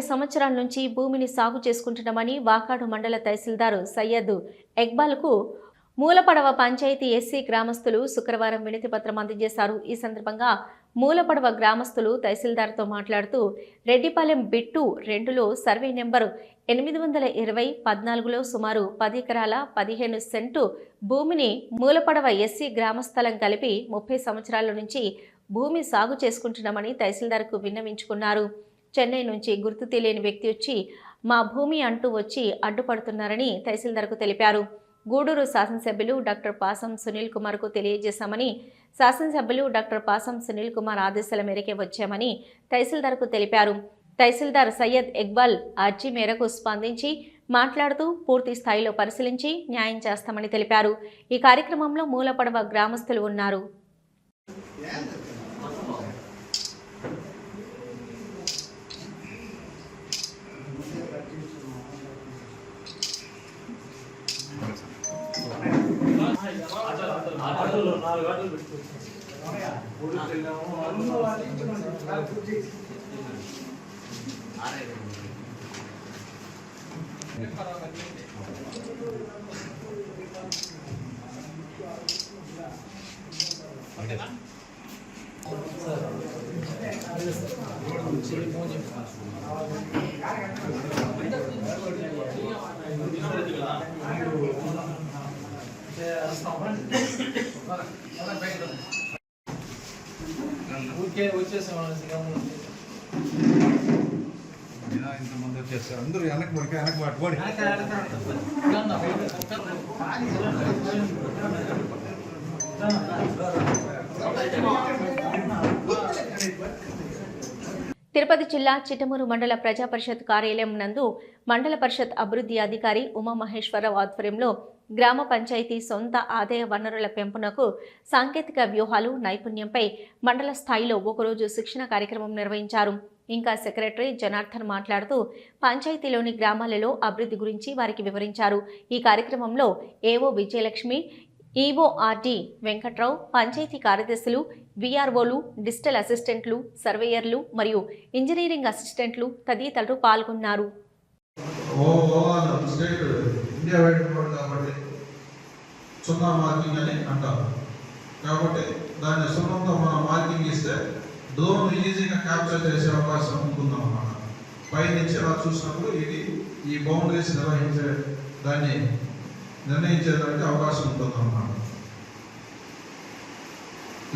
సంవత్సరాల నుంచి భూమిని సాగు చేసుకుంటున్నామని వాకాడు మండల తహసీల్దారు సయ్యద్ ఇక్బాల్కు మూలపడవ పంచాయతీ ఎస్సీ గ్రామస్తులు శుక్రవారం వినతి పత్రం అందజేశారు. ఈ సందర్భంగా మూలపడవ గ్రామస్తులు తహసీల్దార్తో మాట్లాడుతూ రెడ్డిపాలెం బిట్టు 2లో సర్వే నెంబరు 820/14లో సుమారు 10 ఎకరాల 15 సెంటు భూమిని మూలపడవ ఎస్సీ గ్రామస్థలం కలిపి 30 సంవత్సరాల నుంచి భూమి సాగు చేసుకుంటున్నామని తహసీల్దార్కు విన్నవించుకున్నారు. చెన్నై నుంచి గుర్తు తెలియని వ్యక్తి వచ్చి మా భూమి అంటూ వచ్చి అడ్డుపడుతున్నారని తహసీల్దార్కు తెలిపారు. గూడూరు శాసనసభ్యులు డాక్టర్ పాసం సునీల్ కుమార్కు తెలియజేశామని, శాసనసభ్యులు డాక్టర్ పాసం సునీల్ కుమార్ ఆదేశాల మేరకే వచ్చామని తహసీల్దార్కు తెలిపారు. తహసీల్దార్ సయ్యద్ ఇక్బాల్ అర్జీ మేరకు స్పందించి మాట్లాడుతూ పూర్తి స్థాయిలో పరిశీలించి న్యాయం చేస్తామని తెలిపారు. ఈ కార్యక్రమంలో మూలపడవ గ్రామస్తులు ఉన్నారు. ఇంతమంది వచ్చేస్తారు అందరూ వెనక్కి పట్టుకోండి. తిరుపతి జిల్లా చిట్టమూరు మండల ప్రజా పరిషత్ కార్యాలయం నందు మండల పరిషత్ అభివృద్ధి అధికారి ఉమామహేశ్వరరావు ఆధ్వర్యంలో గ్రామ పంచాయతీ సొంత ఆదాయ వనరుల పెంపునకు సాంకేతిక వ్యూహాలు నైపుణ్యంపై మండల స్థాయిలో ఒకరోజు శిక్షణ కార్యక్రమం నిర్వహించారు. ఇంకా సెక్రటరీ జనార్దన్ మాట్లాడుతూ పంచాయతీలోని గ్రామాలలో అభివృద్ధి గురించి వారికి వివరించారు. ఈ కార్యక్రమంలో ఏవో విజయలక్ష్మి, ఈవో ఆర్డి వెంకట్రావు, పంచాయతీ కార్యదర్శులు, విఆర్ఓలు, డిజిటల్ అసిస్టెంట్లు, సర్వేయర్లు మరియు ఇంజనీరింగ్ అసిస్టెంట్లు తదితరులు పాల్గొన్నారు. ఇండియా వైడ్ కాబట్టి సున్నా మార్కింగ్ అని అంటారు. కాబట్టి దాన్ని సున్నంతో మనం మార్కింగ్ ఇస్తే డ్రోన్ ఈజీగా క్యాప్చర్ చేసే అవకాశం ఉంటుందన్నమాట. పైనుంచి అలా చూసినప్పుడు ఇది ఈ బౌండరీస్ నిర్వహించే దాన్ని నిర్ణయించేదానికి అవకాశం ఉంటుందన్నమాట.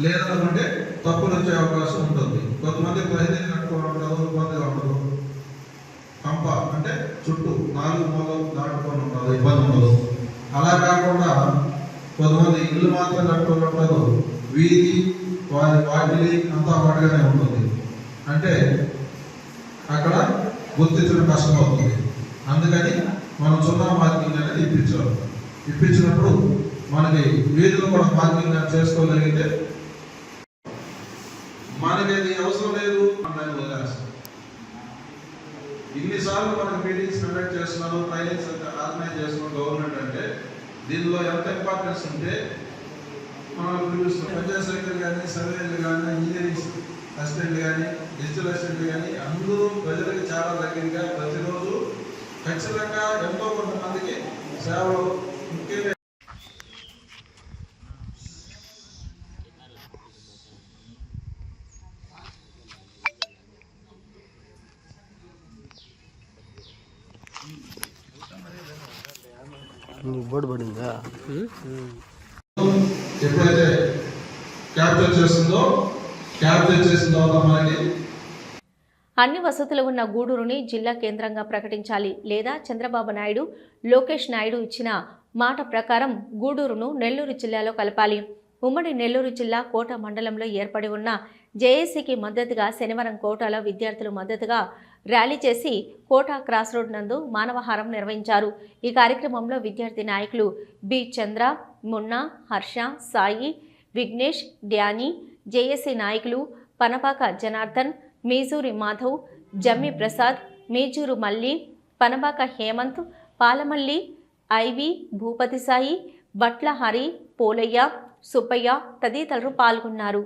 లేదనుకుంటే తప్పులు వచ్చే అవకాశం ఉంటుంది. కొంతమంది ప్రతినిధి కట్టుకోవడం ఇబ్బందిగా ఉండదు. కంప అంటే చుట్టూ 4 మూలలు దాటుకొని ఉండదు, ఇబ్బంది ఉండదు. అలా కాకుండా కొంతమంది ఇల్లు మాత్రం కట్టుకోవడం, వీధి వాటిలి అంతా వాటిగానే ఉంటుంది. అంటే అక్కడ గుర్తించడం కష్టమవుతుంది. అందుకని మనం సున్నా మార్కింగ్ అనేది ఇప్పించినప్పుడు మనకి వీధులు కూడా మార్కింగ్ చేసుకోగలిగితే మనకి అది అవసరం లేదు దాన్ని వదిలేస్తాం. ఇన్నిసార్లు మనకి మీటింగ్స్ కండక్ట్ చేస్తున్నారు, ట్రైనింగ్స్ ఆర్గనైజ్ చేస్తున్నారు గవర్నమెంట్ అంటే దీనిలో ఎంత ఇంపార్టెన్స్ ఉంటే మనం చూపిస్తున్నాం. పంచాయత్ సెక్రటరీ కానీ, సర్వేలు కానీ, ఇంజనీరింగ్ అసిస్టెంట్లు కానీ, డిజిటల్ అసిస్టెంట్లు కానీ అందరూ ప్రజలకు చాలా దగ్గరగా ప్రతిరోజు ఖచ్చితంగా ఎంతో కొంతమందికి సేవలు ముఖ్యంగా బోర్డు పడిందా? ఎప్పుడైతే క్యాప్చర్ చేసిందో మనకి అన్ని వసతులు ఉన్న గూడూరుని జిల్లా కేంద్రంగా ప్రకటించాలి లేదా చంద్రబాబు నాయుడు, లోకేష్ నాయుడు ఇచ్చిన మాట ప్రకారం గూడూరును నెల్లూరు జిల్లాలో కలపాలి. ఉమ్మడి నెల్లూరు జిల్లా కోట మండలంలో ఏర్పడి ఉన్న జేఏసీకి మద్దతుగా శనివారం కోటలో విద్యార్థులు మద్దతుగా ర్యాలీ చేసి కోట క్రాస్ రోడ్ నందు మానవహారం నిర్వహించారు. ఈ కార్యక్రమంలో విద్యార్థి నాయకులు బి చంద్ర, మున్నా, హర్ష, సాయి, విఘ్నేష్, డ్యానీ, జేఏసీ నాయకులు పనపాక జనార్దన్, మీజూరి మాధవ్, జమ్మి ప్రసాద్, మీజూరు మల్లి, పనబాక హేమంత్, పాలమల్లి, ఐవి, భూపతి సాయి, బట్ల హరి, పోలయ్య, సుబ్బయ్య తదితరులు పాల్గొన్నారు.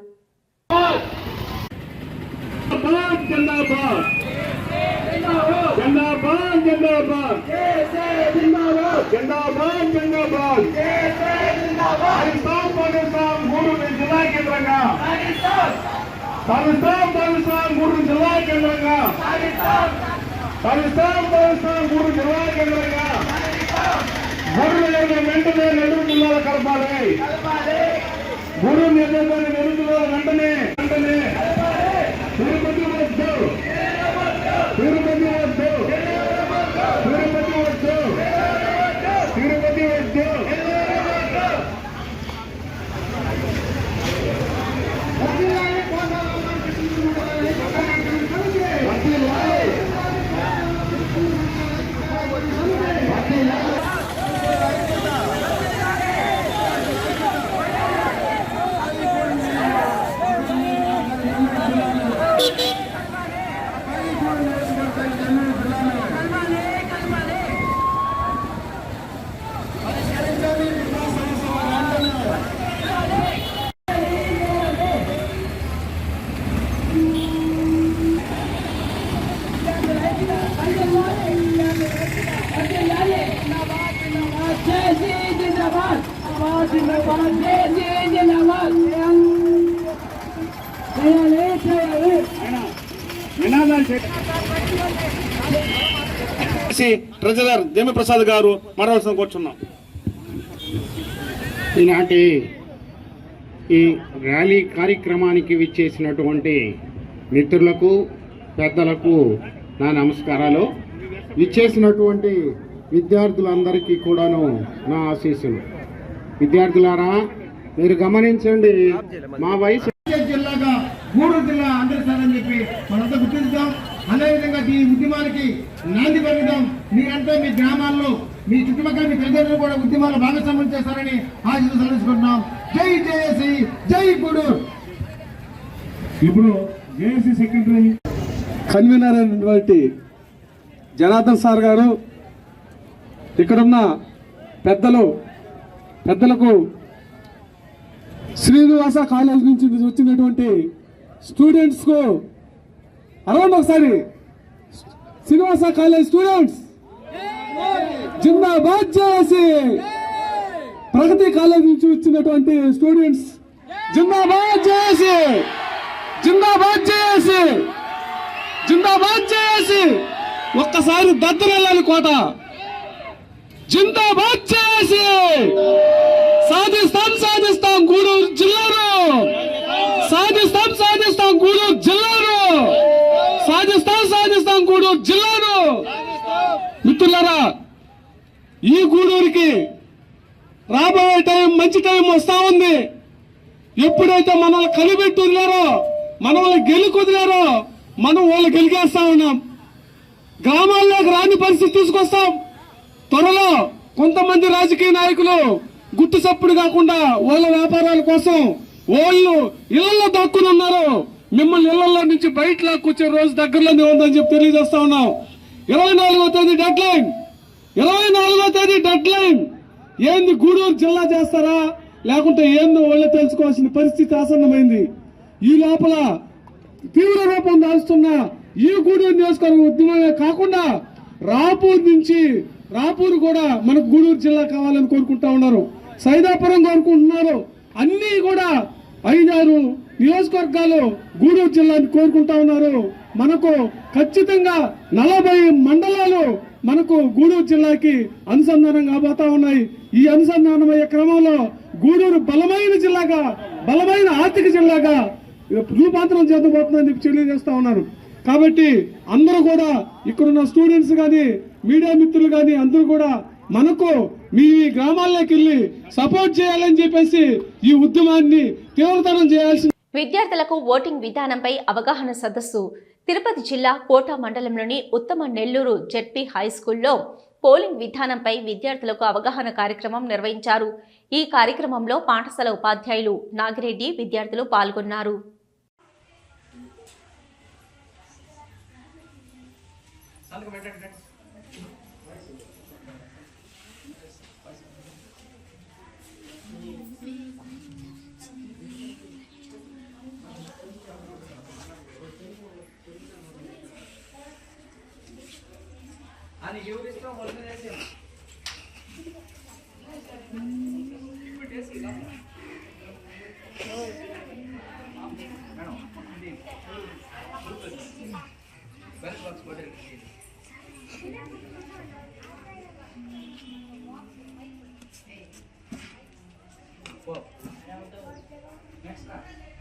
గూడూరు జిల్లా కేంద్రంగా వెంటనే నెల్లూరు జిల్లాలో కలపాలి. గూడూరు నియోజకవర్గ నెల్లూరు జిల్లాలో వెంటనే తిరుపతి వద్దు, తిరుపతి వద్దు, తిరుపతి వద్దు, తిరుపతి వద్దు. ట్రెజరర్ జమ్మి ప్రసాద్ గారు మాట్లాడాల్సిన కూర్చున్నాం. ఈనాటి ఈ ర్యాలీ కార్యక్రమానికి విచ్చేసినటువంటి మిత్రులకు, పెద్దలకు నా నమస్కారాలు. విచ్చేసినటువంటి విద్యార్థులందరికీ కూడాను నా ఆశీస్సులు. విద్యార్థులారా, మీరు గమనించండి, మా వయసు జిల్లాగా గూడూరు జిల్లా అందిస్తారని చెప్పి మనంతా గుర్తించాం. అదేవిధంగా ఈ ఉద్యమానికి నాంది పలుకుదాం. మీరంతా మీ గ్రామాల్లో, మీ చుట్టుపక్కల మీ ప్రజలు కూడా ఉద్యమాలు భాగస్వామ్యం చేస్తారని ఆశలు తెలుసుకుంటున్నాం. జై జేఏసీ, జై గూడూరు. ఇప్పుడు జేఏసీ సెక్రటరీ కన్వీనర్ అయినటువంటి జనార్దన్ సార్ గారు, ఇక్కడున్న పెద్దలకు, శ్రీనివాస కాలేజ్ నుంచి వచ్చినటువంటి స్టూడెంట్స్కు అరౌండ్ ఒకసారి శ్రీనివాస కాలేజ్ స్టూడెంట్స్ జిందాబాద్ జేఏసీ. ప్రగతి కాలేజ్ నుంచి వచ్చినటువంటి స్టూడెంట్స్ జిందాబాద్ జేఏసీ, జిందాబాద్ జేఏసీ, జిందాబాద్ జేఏసీ. ఒక్కసారి దద్దరెళ్ళాలి కోట. జిందాబాద్ జేఏసీ. సాధిస్తాం గూడూరు జిల్లాను, సాధిస్తాం గూడూరు జిల్లాను, సాధిస్తాం గూడూరు జిల్లాను. మిత్రులారా, ఈ గూడూరుకి రాబోయే టైం, మంచి టైం వస్తా ఉంది. ఎప్పుడైతే మనల్ని కలిపెట్టి వదిలారో, మనల్ని గెలుకొదిలారో, మనం వాళ్ళు గెలిగేస్తా ఉన్నాం. గ్రామాల్లోకి రాని పరిస్థితి తీసుకొస్తాం. త్వరలో కొంతమంది రాజకీయ నాయకులు గుట్టు చప్పుడు కాకుండా వాళ్ళ వ్యాపారాల కోసం వాళ్ళు ఇళ్లలో దాక్కుని ఉన్నారు. మిమ్మల్ని ఇళ్లలో నుంచి బయట లాక్కొచ్చే రోజు దగ్గరలోనే ఉందని చెప్పి తెలియజేస్తా ఉన్నాం. 24వ తేదీ డెడ్ లైన్, 24వ తేదీ డెడ్ లైన్. ఏంది గూడూరు జిల్లా చేస్తారా లేకుంటే ఏందో వాళ్ళే తెలుసుకోవాల్సిన పరిస్థితి ఆసన్నమైంది. ఈ లోపల తీవ్ర రూపం దాల్చుతున్న ఈ గూడూరు నియోజకవర్గ ఉద్యమమే కాకుండా రాపూర్ కూడా మనకు గూడూరు జిల్లా కావాలని కోరుకుంటా ఉన్నారు. సైదాపురం కోరుకుంటున్నారు. అన్ని కూడా 5-6 నియోజకవర్గాలు గూడూరు జిల్లాని కోరుకుంటా ఉన్నారు. మనకు ఖచ్చితంగా 40 మండలాలు మనకు గూడూరు జిల్లాకి అనుసంధానం కాబోతా ఉన్నాయి. ఈ అనుసంధానమయ్యే క్రమంలో గూడూరు బలమైన జిల్లాగా బలమైన ఆర్థిక జిల్లాగా రూపాంతరం చేతబోతుందని చెప్పి తెలియజేస్తా ఉన్నారు. కాబట్టి అందరూ కూడా ఇక్కడున్న స్టూడెంట్స్ కానీ మీడియా మిత్రులు కానీ అందరూ కూడా మనకు మీ గ్రామాల్లోకి వెళ్ళి సపోర్ట్ చేయాలని చెప్పేసి ఈ ఉద్యమాన్ని తీవ్రతరం చేయాల్సి. విద్యార్థులకు ఓటింగ్ విధానంపై అవగాహన సదస్సు తిరుపతి జిల్లా కోట మండలంలోని ఉత్తమ నెల్లూరు జెడ్పీ హై స్కూల్లో పోలింగ్ విధానంపై విద్యార్థులకు అవగాహన కార్యక్రమం నిర్వహించారు. ఈ కార్యక్రమంలో పాఠశాల ఉపాధ్యాయులు నాగిరెడ్డి విద్యార్థులు పాల్గొన్నారు.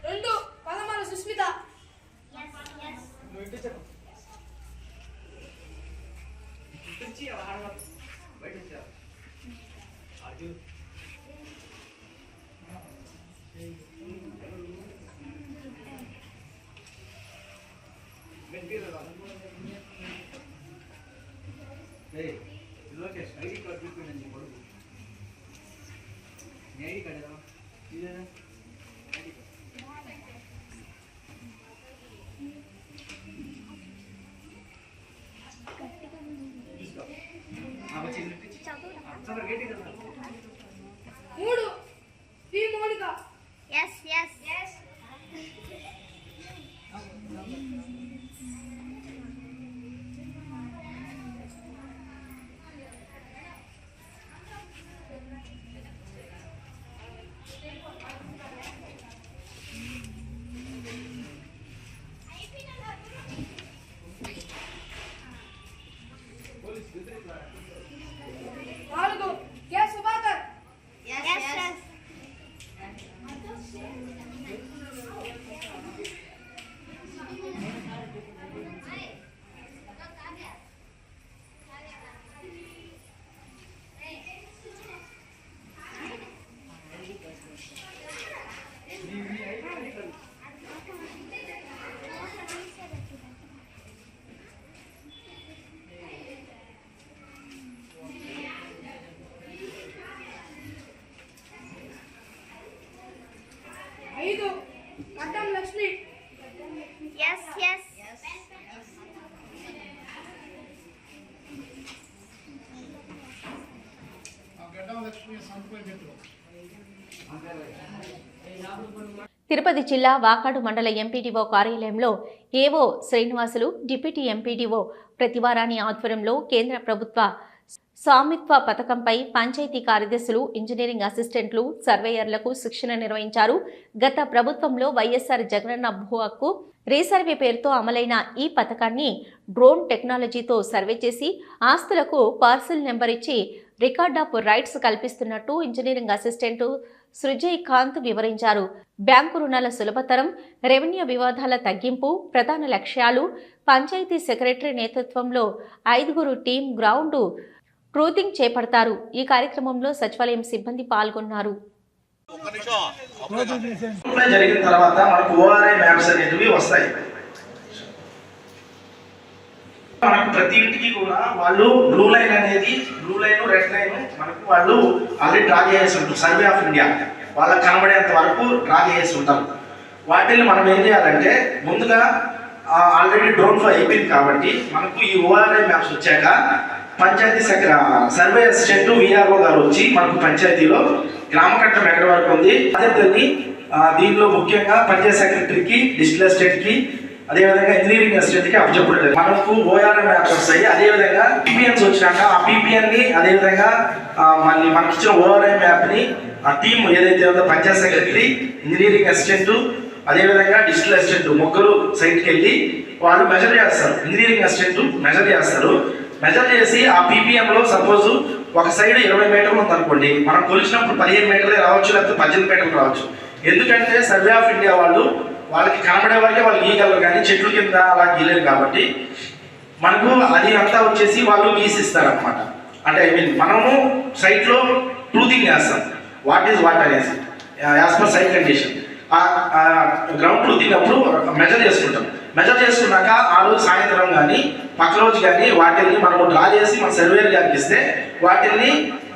రెండు పదమాల సుస్మిత మూడు వి మౌనిక yes yes yes నాలుగు కే సుభాకర్ yes yes ఐదు కట్టం లక్ష్మి yes yes తిరుపతి జిల్లా వాకాడు మండల ఎంపీడీఓ కార్యాలయంలో ఏవో శ్రీనివాసులు డిప్యూటీ ఎంపీడీఓ ప్రతివారాన్ని ఆధ్వర్యంలో కేంద్ర ప్రభుత్వ స్వామిత్వ పథకంపై పంచాయతీ కార్యదర్శులు ఇంజనీరింగ్ అసిస్టెంట్లు సర్వేయర్లకు శిక్షణ నిర్వహించారు. గత ప్రభుత్వంలో వైఎస్ఆర్ జగనన్న భూ హక్కు రీసర్వే పేరుతో అమలైన ఈ పథకాన్ని డ్రోన్ టెక్నాలజీతో సర్వే చేసి ఆస్తులకు పార్సిల్ నెంబర్ ఇచ్చి రికార్డ్ ఆఫ్ రైట్స్ కల్పిస్తున్నట్టు ఇంజనీరింగ్ అసిస్టెంట్ సృజయ్ కాంత్ వివరించారు. బ్యాంకు రుణాల సులభతరం, రెవెన్యూ వివాదాల తగ్గింపు ప్రధాన లక్ష్యాలు. పంచాయతీ సెక్రటరీ నేతృత్వంలో 5 టీం గ్రౌండ్ ట్రూతింగ్ చేపడతారు. ఈ కార్యక్రమంలో సచివాలయం సిబ్బంది పాల్గొన్నారు. జరిగిన తర్వాత మనకు ఓఆర్ఐ మ్యాప్స్ అనేవి వస్తాయి. మనకు ప్రతి ఇంటికి కూడా వాళ్ళు బ్లూ లైన్ రెడ్ లైన్ మనకు వాళ్ళు ఆల్రెడీ డ్రా చేసి ఉంటారు. సర్వే ఆఫ్ ఇండియా వాళ్ళకి కనబడేంత వరకు డ్రా చేసి ఉంటారు. వాటిని మనం ఏం చేయాలంటే ముందుగా ఆల్రెడీ డ్రోన్ ఫ్లో అయిపోయింది కాబట్టి మనకు ఈ ఓఆర్ఐ మ్యాప్స్ వచ్చాక పంచాయతీ సర్వే అసిస్టెంట్ విఆర్ఓ గారు వచ్చి మనకు పంచాయతీలో గ్రామ కట్టం ఎక్కడి వరకు ఉంది అదే దీనిలో ముఖ్యంగా పంచాయతీ సెక్రటరీకి, డిస్ట్రిక్ట్ అసిస్టెంట్కి, అదేవిధంగా ఇంజనీరింగ్ అసిస్టెంట్కి అప్పచెప్పలేదు. మనకు ఓఆర్ఐ మ్యాప్స్ వస్తాయి. అదేవిధంగా పీపీఎన్స్ వచ్చినాక ఆ పీపీఎన్ని అదేవిధంగా మళ్ళీ మనకి ఇచ్చిన ఓఆర్ఐ మ్యాప్ని ఆ టీమ్ ఏదైతే ఉందో పంచాయతీ సెక్రటరీ, ఇంజనీరింగ్ అసిస్టెంట్, అదేవిధంగా డిస్ట్రిక్ట్ అసిస్టెంట్ ముగ్గురు సైట్కి వెళ్ళి వాళ్ళు మెజర్ చేస్తారు. ఇంజనీరింగ్ అసిస్టెంట్ మెజర్ చేస్తారు. మెజర్ చేసి ఆ పీపీఎంలో సపోజ్ ఒక సైడ్ 20 మీటర్లు ఉందనుకోండి, మనం కొలిచినప్పుడు 15 మీటర్లే రావచ్చు, లేకపోతే 18 మీటర్లు రావచ్చు. ఎందుకంటే సర్వే ఆఫ్ ఇండియా వాళ్ళకి కనబడే వరకే వాళ్ళు గీయగలరు, కానీ చెట్ల కింద అలా గీయలేరు. కాబట్టి మనకు అది అంతా వచ్చేసి వాళ్ళు గీసిస్తారనమాట. అంటే ఐ మీన్ మనము సైట్లో ట్రూతింగ్ చేస్తాం, వాట్ ఈజ్ వాట్ అనేసి as per site condition. Ground truthing అప్పుడు మెజర్ చేసుకుంటాం. మెజర్ చేసుకున్నాక ఆ రోజు సాయంత్రం కానీ పక్క రోజు కానీ వాటిల్ని మనము డ్రా చేసి మన సర్వేర్ గారికి ఇస్తే వాటిల్ని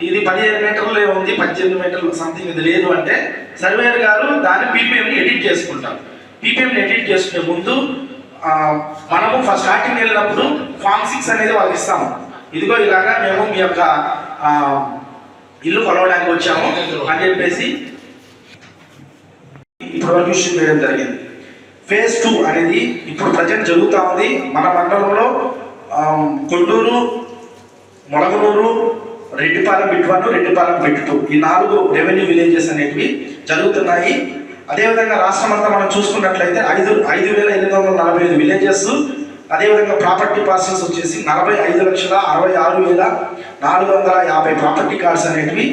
ఇది 15 మీటర్లు ఉంది, 18 మీటర్లు సంథింగ్ ఇది లేదు అంటే సర్వేర్ గారు దాన్ని పీపీఎంని ఎడిట్ చేసుకుంటారు. పీపీఎంని ఎడిట్ చేసుకునే ముందు మనము ఫస్ట్ స్టార్టింగ్ వెళ్ళినప్పుడు ఫామ్ 6 అనేది వాళ్ళకి ఇస్తాము. ఇదిగో ఇలాగా మేము మీ యొక్క ఇల్లు కొలవడానికి వచ్చాము అని చెప్పేసి ఇప్పుడు వరకు ఇష్యూ చేయడం జరిగింది. ఫేజ్ 2 అనేది ఇప్పుడు ప్రజెంట్ జరుగుతూ ఉంది. మన మండలంలో కొండూరు, మొలగనూరు, రెడ్డిపాలెం బిట్ 1, రెడ్డిపాలెం బిట్ 2 ఈ 4 రెవెన్యూ విలేజెస్ అనేవి జరుగుతున్నాయి. అదేవిధంగా రాష్ట్రం అంతా మనం చూసుకున్నట్లయితే 5,845 విలేజెస్, అదేవిధంగా ప్రాపర్టీ పార్సల్స్ వచ్చేసి 45,66,450 ప్రాపర్టీ కార్డ్స్ అనేటివి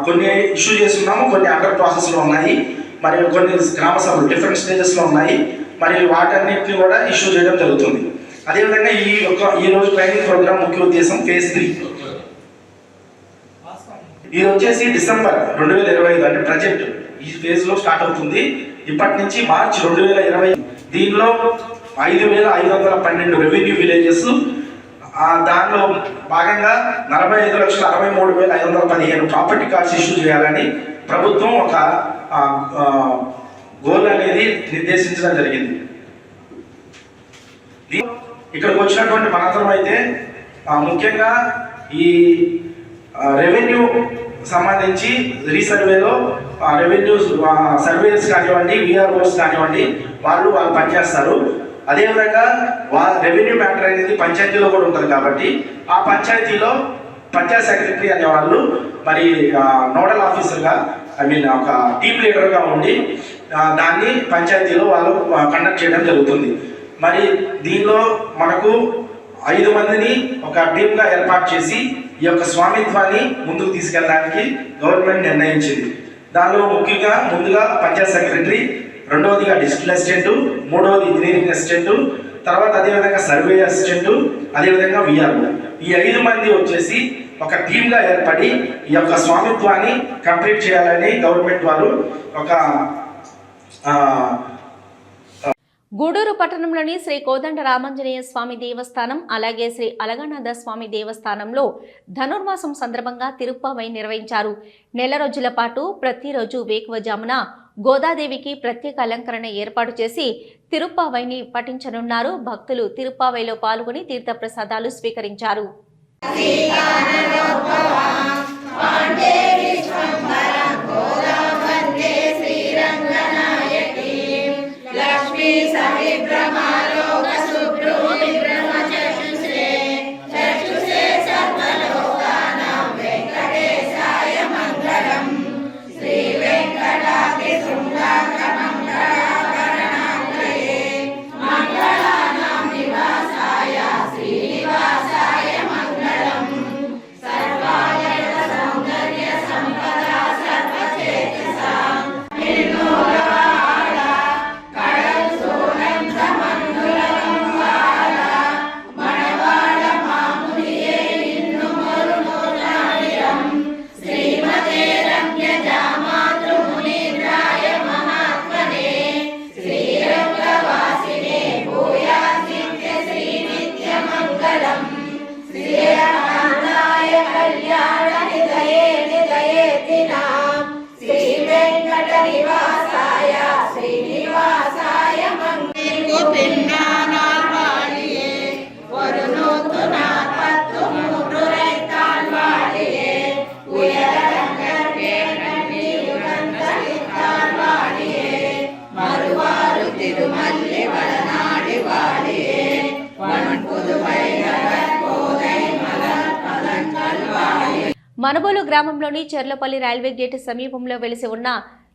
కొన్ని ఇష్యూ చేస్తున్నాము, కొన్ని అండర్ ప్రాసెస్లో ఉన్నాయి, మరియు కొన్ని గ్రామ సభలు డిఫరెంట్ స్టేజెస్లో ఉన్నాయి. మరి వాటన్నిటిని కూడా ఇష్యూ చేయడం జరుగుతుంది. అదేవిధంగా ఈ రోజు ట్రైనింగ్ ప్రోగ్రామ్ ముఖ్య ఉద్దేశం ఫేజ్ 3. ఇది వచ్చేసి డిసెంబర్ 2025 అంటే ప్రజెంట్ ఈ ఫేజ్లో స్టార్ట్ అవుతుంది. ఇప్పటి నుంచి మార్చి 2020. దీనిలో 5,512 రెవెన్యూ విలేజెస్, దానిలో భాగంగా 45,63,515 ప్రాపర్టీ కార్డ్స్ ఇష్యూ చేయాలని ప్రభుత్వం ఒక గోల్ అనేది నిర్దేశించడం జరిగింది. ఇక్కడికి వచ్చినటువంటి మనందరం అయితే ముఖ్యంగా ఈ రెవెన్యూ సంబంధించి రీసర్వేలో రెవెన్యూ సర్వేస్ కానివ్వండి, విఆర్ఓస్ కానివ్వండి, వాళ్ళు పనిచేస్తారు. అదేవిధంగా రెవెన్యూ మ్యాటర్ అనేది పంచాయతీలో కూడా ఉంటుంది. కాబట్టి ఆ పంచాయతీలో పంచాయత్ సెక్రటరీ అనేవాళ్ళు మరి నోడల్ ఆఫీసర్గా ఐ మీన్ ఒక టీమ్ లీడర్గా ఉండి దాన్ని పంచాయతీలో వాళ్ళు కండక్ట్ చేయడం జరుగుతుంది. మరి దీనిలో మనకు 5 మందిని ఒక టీమ్గా ఏర్పాటు చేసి ఈ యొక్క స్వామిత్వాన్ని ముందుకు తీసుకెళ్ళడానికి గవర్నమెంట్ నిర్ణయించింది. దానిలో ముఖ్యంగా ముందుగా పంచాయత్ సెక్రటరీ, రెండవదిగా డిస్ట్రిక్ట్ అసిస్టెంట్, మూడవది ఇంజనీరింగ్ అసిస్టెంట్, తర్వాత అదేవిధంగా సర్వే అసిస్టెంట్, అదేవిధంగా విఆర్ఓ. ఈ 5 మంది వచ్చేసి ఒక టీమ్గా ఏర్పడి ఈ యొక్క స్వామిత్వాన్ని కంప్లీట్ చేయాలని గవర్నమెంట్ వారు ఒక గూడూరు పట్టణంలోని శ్రీ కోదండ రామాంజనేయ స్వామి దేవస్థానం అలాగే శ్రీ అలగనాథ స్వామి దేవస్థానంలో ధనుర్మాసం సందర్భంగా తిరుప్పావై నిర్వహించారు. నెల రోజుల పాటు ప్రతిరోజు వేకువజామున గోదాదేవికి ప్రత్యేక అలంకరణ ఏర్పాటు చేసి తిరుప్పావైని పఠించనున్నారు. భక్తులు తిరుప్పావైలో పాల్గొని తీర్థప్రసాదాలు స్వీకరించారు. మనుబోలు గ్రామంలోని చెర్లపల్లి రైల్వే గేటు సమీపంలో వెలిసి ఉన్న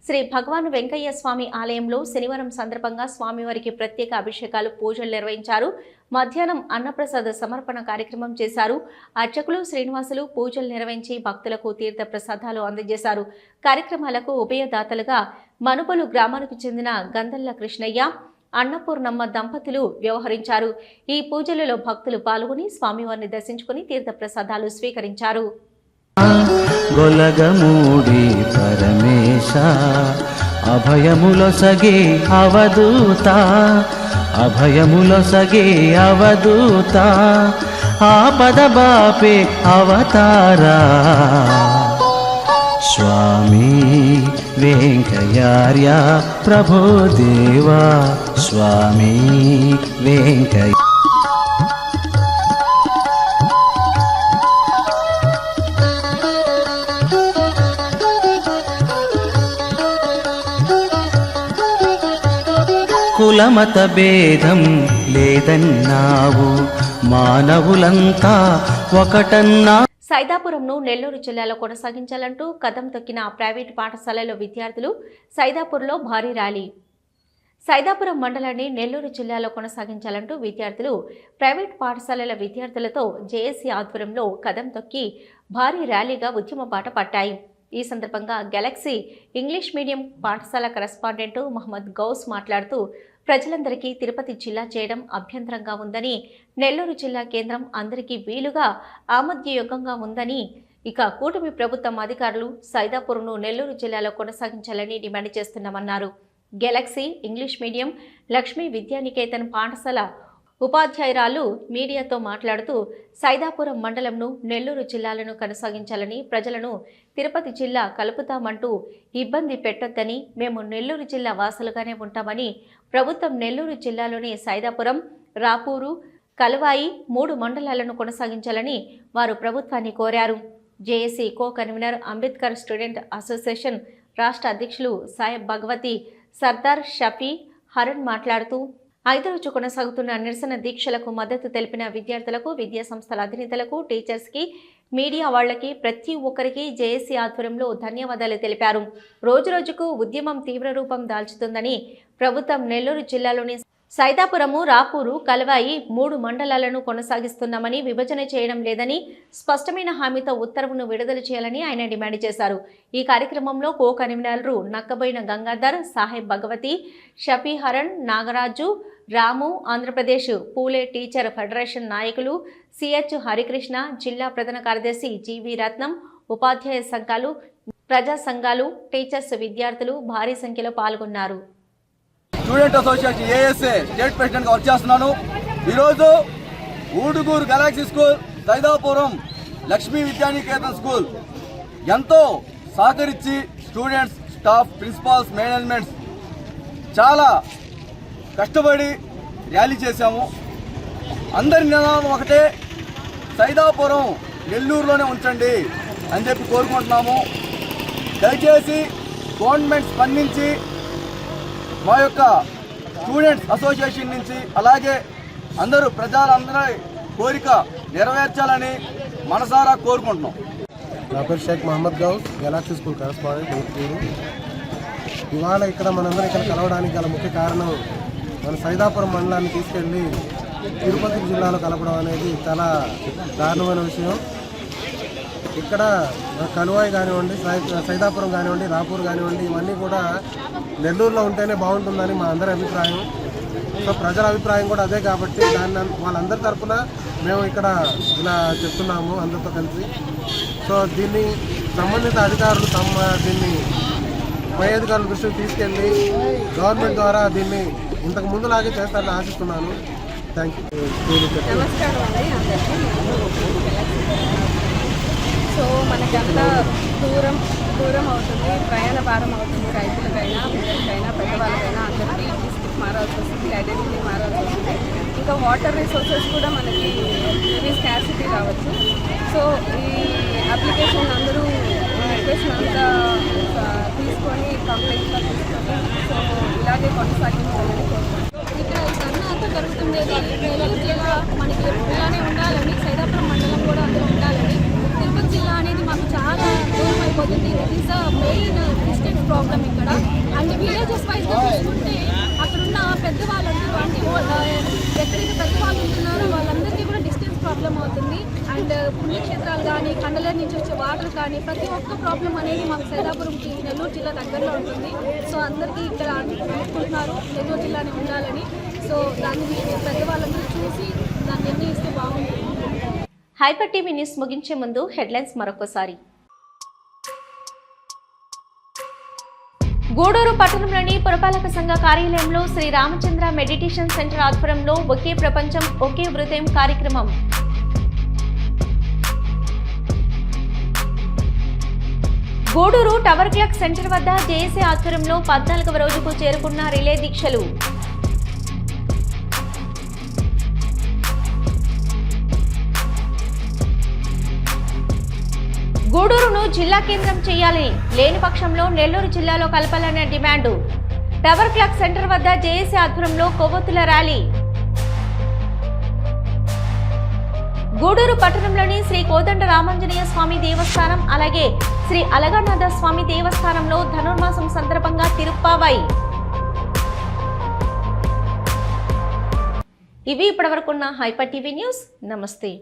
శ్రీ భగవాన్ వెంకయ్య స్వామి ఆలయంలో శనివారం సందర్భంగా స్వామివారికి ప్రత్యేక అభిషేకాలు పూజలు నిర్వహించారు. మధ్యాహ్నం అన్నప్రసాద సమర్పణ కార్యక్రమం చేశారు. అర్చకులు శ్రీనివాసులు పూజలు నిర్వహించి భక్తులకు తీర్థ ప్రసాదాలు అందజేశారు. కార్యక్రమాలకు ఉభయదాతలుగా మనుబోలు గ్రామానికి చెందిన గంధల్ల కృష్ణయ్య, అన్నపూర్ణమ్మ దంపతులు వ్యవహరించారు. ఈ పూజలలో భక్తులు పాల్గొని స్వామివారిని దర్శించుకుని తీర్థ ప్రసాదాలు స్వీకరించారు. గొలగమూడి పరమేశ అభయములొసగే అవధూత, అభయములొసగే అవధూత, ఆపద బాపే అవతారా స్వామి వెంకయ్యార్య ప్రభో దేవా స్వామి వెంకయ్య. కులమత భేదం లేదన్నావు, మానవులంతా ఒకటన్నా. సైదాపురంను నెల్లూరు జిల్లాలో కొనసాగించాలంటూ కదం తొక్కిన ప్రైవేటు పాఠశాలలో విద్యార్థులు. సైదాపూర్లో భారీ ర్యాలీ. సైదాపురం మండలాన్ని నెల్లూరు జిల్లాలో కొనసాగించాలంటూ విద్యార్థులు ప్రైవేట్ పాఠశాలల విద్యార్థులతో జేఏసీ ఆధ్వర్యంలో కదం తొక్కి భారీ ర్యాలీగా ఉద్యమ బాట పట్టాయి. ఈ సందర్భంగా గెలాక్సీ ఇంగ్లీష్ మీడియం పాఠశాల కరెస్పాండెంట్ మహమ్మద్ గౌస్ మాట్లాడుతూ ప్రజలందరికీ తిరుపతి జిల్లా చేయడం అభ్యంతరంగా ఉందని, నెల్లూరు జిల్లా కేంద్రం అందరికీ వీలుగా ఆమోదయోగ్యంగా ఉందని, ఇక కూటమి ప్రభుత్వం అధికారులు సైదాపూర్ను నెల్లూరు జిల్లాలో కొనసాగించాలని డిమాండ్ చేస్తున్నామన్నారు. Galaxy English medium Lakshmi Vidyaniketan పాఠశాల ఉపాధ్యాయురాలు మీడియాతో మాట్లాడుతూ సైదాపురం మండలంను నెల్లూరు జిల్లాలను కొనసాగించాలని, ప్రజలను తిరుపతి జిల్లా కలుపుతామంటూ ఇబ్బంది పెట్టొద్దని, మేము నెల్లూరు జిల్లా వాసులుగానే ఉంటామని, ప్రభుత్వం నెల్లూరు జిల్లాలోని సైదాపురం, రాపూరు, కలువాయి 3 మండలాలను కొనసాగించాలని వారు ప్రభుత్వాన్ని కోరారు. JAC co convener Ambedkar student association రాష్ట్ర అధ్యక్షులు సాయబ్ భగవతి సర్దార్ షఫీ హరన్ మాట్లాడుతూ 5 రోజు కొనసాగుతున్న నిరసన దీక్షలకు మద్దతు తెలిపిన విద్యార్థులకు, విద్యా సంస్థల అధినేతలకు, టీచర్స్కి, మీడియా వాళ్లకి, ప్రతి ఒక్కరికి జేఏసీ ఆధ్వర్యంలో ధన్యవాదాలు తెలిపారు. రోజురోజుకు ఉద్యమం తీవ్ర రూపం దాల్చుతుందని, ప్రభుత్వం నెల్లూరు జిల్లాలోని సైదాపురము, రాపూరు, కలవాయి 3 మండలాలను కొనసాగిస్తున్నామని, విభజన చేయడం లేదని స్పష్టమైన హామీతో ఉత్తర్వును విడుదల చేయాలని ఆయన డిమాండ్ చేశారు. ఈ కార్యక్రమంలో కో కన్వీనర్లు నక్కబోయిన గంగాధర్, సాహెబ్ భగవతి, షఫీ హరన్, నాగరాజు, రాము, ఆంధ్రప్రదేశ్ పూలే టీచర్ ఫెడరేషన్ నాయకులు సిహెచ్ హరికృష్ణ, జిల్లా ప్రధాన కార్యదర్శి జీవి రత్నం, ఉపాధ్యాయ సంఘాలు, ప్రజా సంఘాలు, టీచర్స్, విద్యార్థులు భారీ సంఖ్యలో పాల్గొన్నారు. స్టూడెంట్ అసోసియేషన్ ఏఎస్ఏ స్టేట్ ప్రెసిడెంట్గా వర్క్ చేస్తున్నాను. ఈరోజు Udugur Galaxy school, Saidapuram Lakshmi Vidyaniketan school ఎంతో సహకరించి స్టూడెంట్స్, స్టాఫ్, ప్రిన్సిపాల్స్, మేనేజ్మెంట్స్ చాలా కష్టపడి ర్యాలీ చేశాము. అందరి నినాదం ఒకటే, సైదాపురం నెల్లూరులోనే ఉంచండి అని చెప్పి కోరుకుంటున్నాము. దయచేసి గవర్నమెంట్ స్పందించి మా యొక్క స్టూడెంట్స్ అసోసియేషన్ నుంచి అలాగే అందరూ ప్రజలందరి కోరిక నెరవేర్చాలని మనసారా కోరుకుంటున్నాం. నా పేరు Sheikh Mohammed Ghouse, Galaxy school correspondent ఊరు. ఇవాళ ఇక్కడ మనందరం ఇక్కడ కలవడానికి గల ముఖ్య కారణం, మన సైదాపురం మండలాన్ని తీసుకెళ్ళి తిరుపతి జిల్లాలో కలపడం అనేది చాలా దారుణమైన విషయం. ఇక్కడ కలువాయి కానివ్వండి, సైదాపురం కానివ్వండి, రాపూర్ కానివ్వండి, ఇవన్నీ కూడా నెల్లూరులో ఉంటేనే బాగుంటుందని మా అందరి అభిప్రాయం. సో ప్రజల అభిప్రాయం కూడా అదే కాబట్టి దాన్ని వాళ్ళందరి తరఫున మేము ఇక్కడ ఇలా చెప్తున్నాము అందరితో కలిసి. సో దీన్ని సంబంధిత అధికారులు దీన్ని పై అధికారుల దృష్టికి తీసుకెళ్ళి గవర్నమెంట్ ద్వారా దీన్ని ఇంతకు ముందులాగే చేస్తారని ఆశిస్తున్నాను. Thank you. నమస్కారం అండి అందరికీ. సో మనకంతా దూరం అవుతుంది, ప్రయాణ భారం అవుతుంది. రైతులకైనా, పిల్లలకైనా, పెద్దవాళ్ళకైనా అందరికీ డిస్ట్రిక్ట్ మారాల్సి వస్తుంది, ఐడెంటిటీ మారాల్సి వస్తుంది. ఇంకా వాటర్ రిసోర్సెస్ కూడా మనకి మేబీ స్కార్సిటీ రావచ్చు. సో ఈ అప్లికేషన్ అందరూ రిక్వెస్ట్ అంతా తీసుకొని కంప్లైంట్గా తీసుకొని సో ఇలాగే కొనసాగించాలని కోరుకుంటున్నాను. ఇక్కడ కన్నా అంతా జరుగుతుండేది నెల్లూరు జిల్లా మనకి ఇలానే ఉండాలని, సైదాపురం మండలం కూడా అందులో ఉండాలని. తిరుపతి జిల్లా అనేది మాకు చాలా దూరం అయిపోతుంది. It is a main distance problem ఇక్కడ. పుణ్యక్షేత్రాలు కానీ కండలేరు నుంచి వచ్చే వాటర్ కానీ ప్రతి ఒక్క ప్రాబ్లం అనేది మాకు సైదాపురంకి నెల్లూరు జిల్లా దగ్గరలో ఉంటుంది. సో అందరికీ ఇక్కడ అనుకుంటున్నారు నెల్లూరు జిల్లాని ఉండాలని. సో దాన్ని పెద్దవాళ్ళందరూ చూసి దాన్ని నిర్ణయిస్తే బాగుంటుంది. హైపర్ టీవీ న్యూస్ ముగించే ముందు హెడ్లైన్స్ మరొకసారి. గూడూరు పట్టణంలోని పురపాలక సంఘ కార్యాలయంలో శ్రీ రామచంద్ర మెడిటేషన్ సెంటర్ ఆధ్వర్యంలో ఒకే ప్రపంచం ఒకే హృదయం కార్యక్రమం. గూడూరు టవర్ క్లాక్ సెంటర్ వద్ద జేఏసీ ఆధ్వర్యంలో 14వ రోజుకు చేరుకున్న రిలే దీక్షలు. గూడూరును జిల్లా కేంద్రం చేయాలి, లేని పక్షంలో నెల్లూరు జిల్లాలో కలపాలనే డిమాండు. టవర్ క్లాక్ సెంటర్ వద్ద జేఏసీ ఆధ్వర్యంలో కొవ్వొత్తుల ర్యాలీ. గూడూరు పట్టణంలోని శ్రీ కోదండ రామాంజనేయ స్వామి దేవస్థానం అలాగే శ్రీ అలగానాథ స్వామి దేవస్థానంలో ధనుర్మాసం సందర్భంగా తిరుప్పావై. ఇవి ఇప్పటివరకున్న హైపర్ టీవీ న్యూస్. నమస్తే.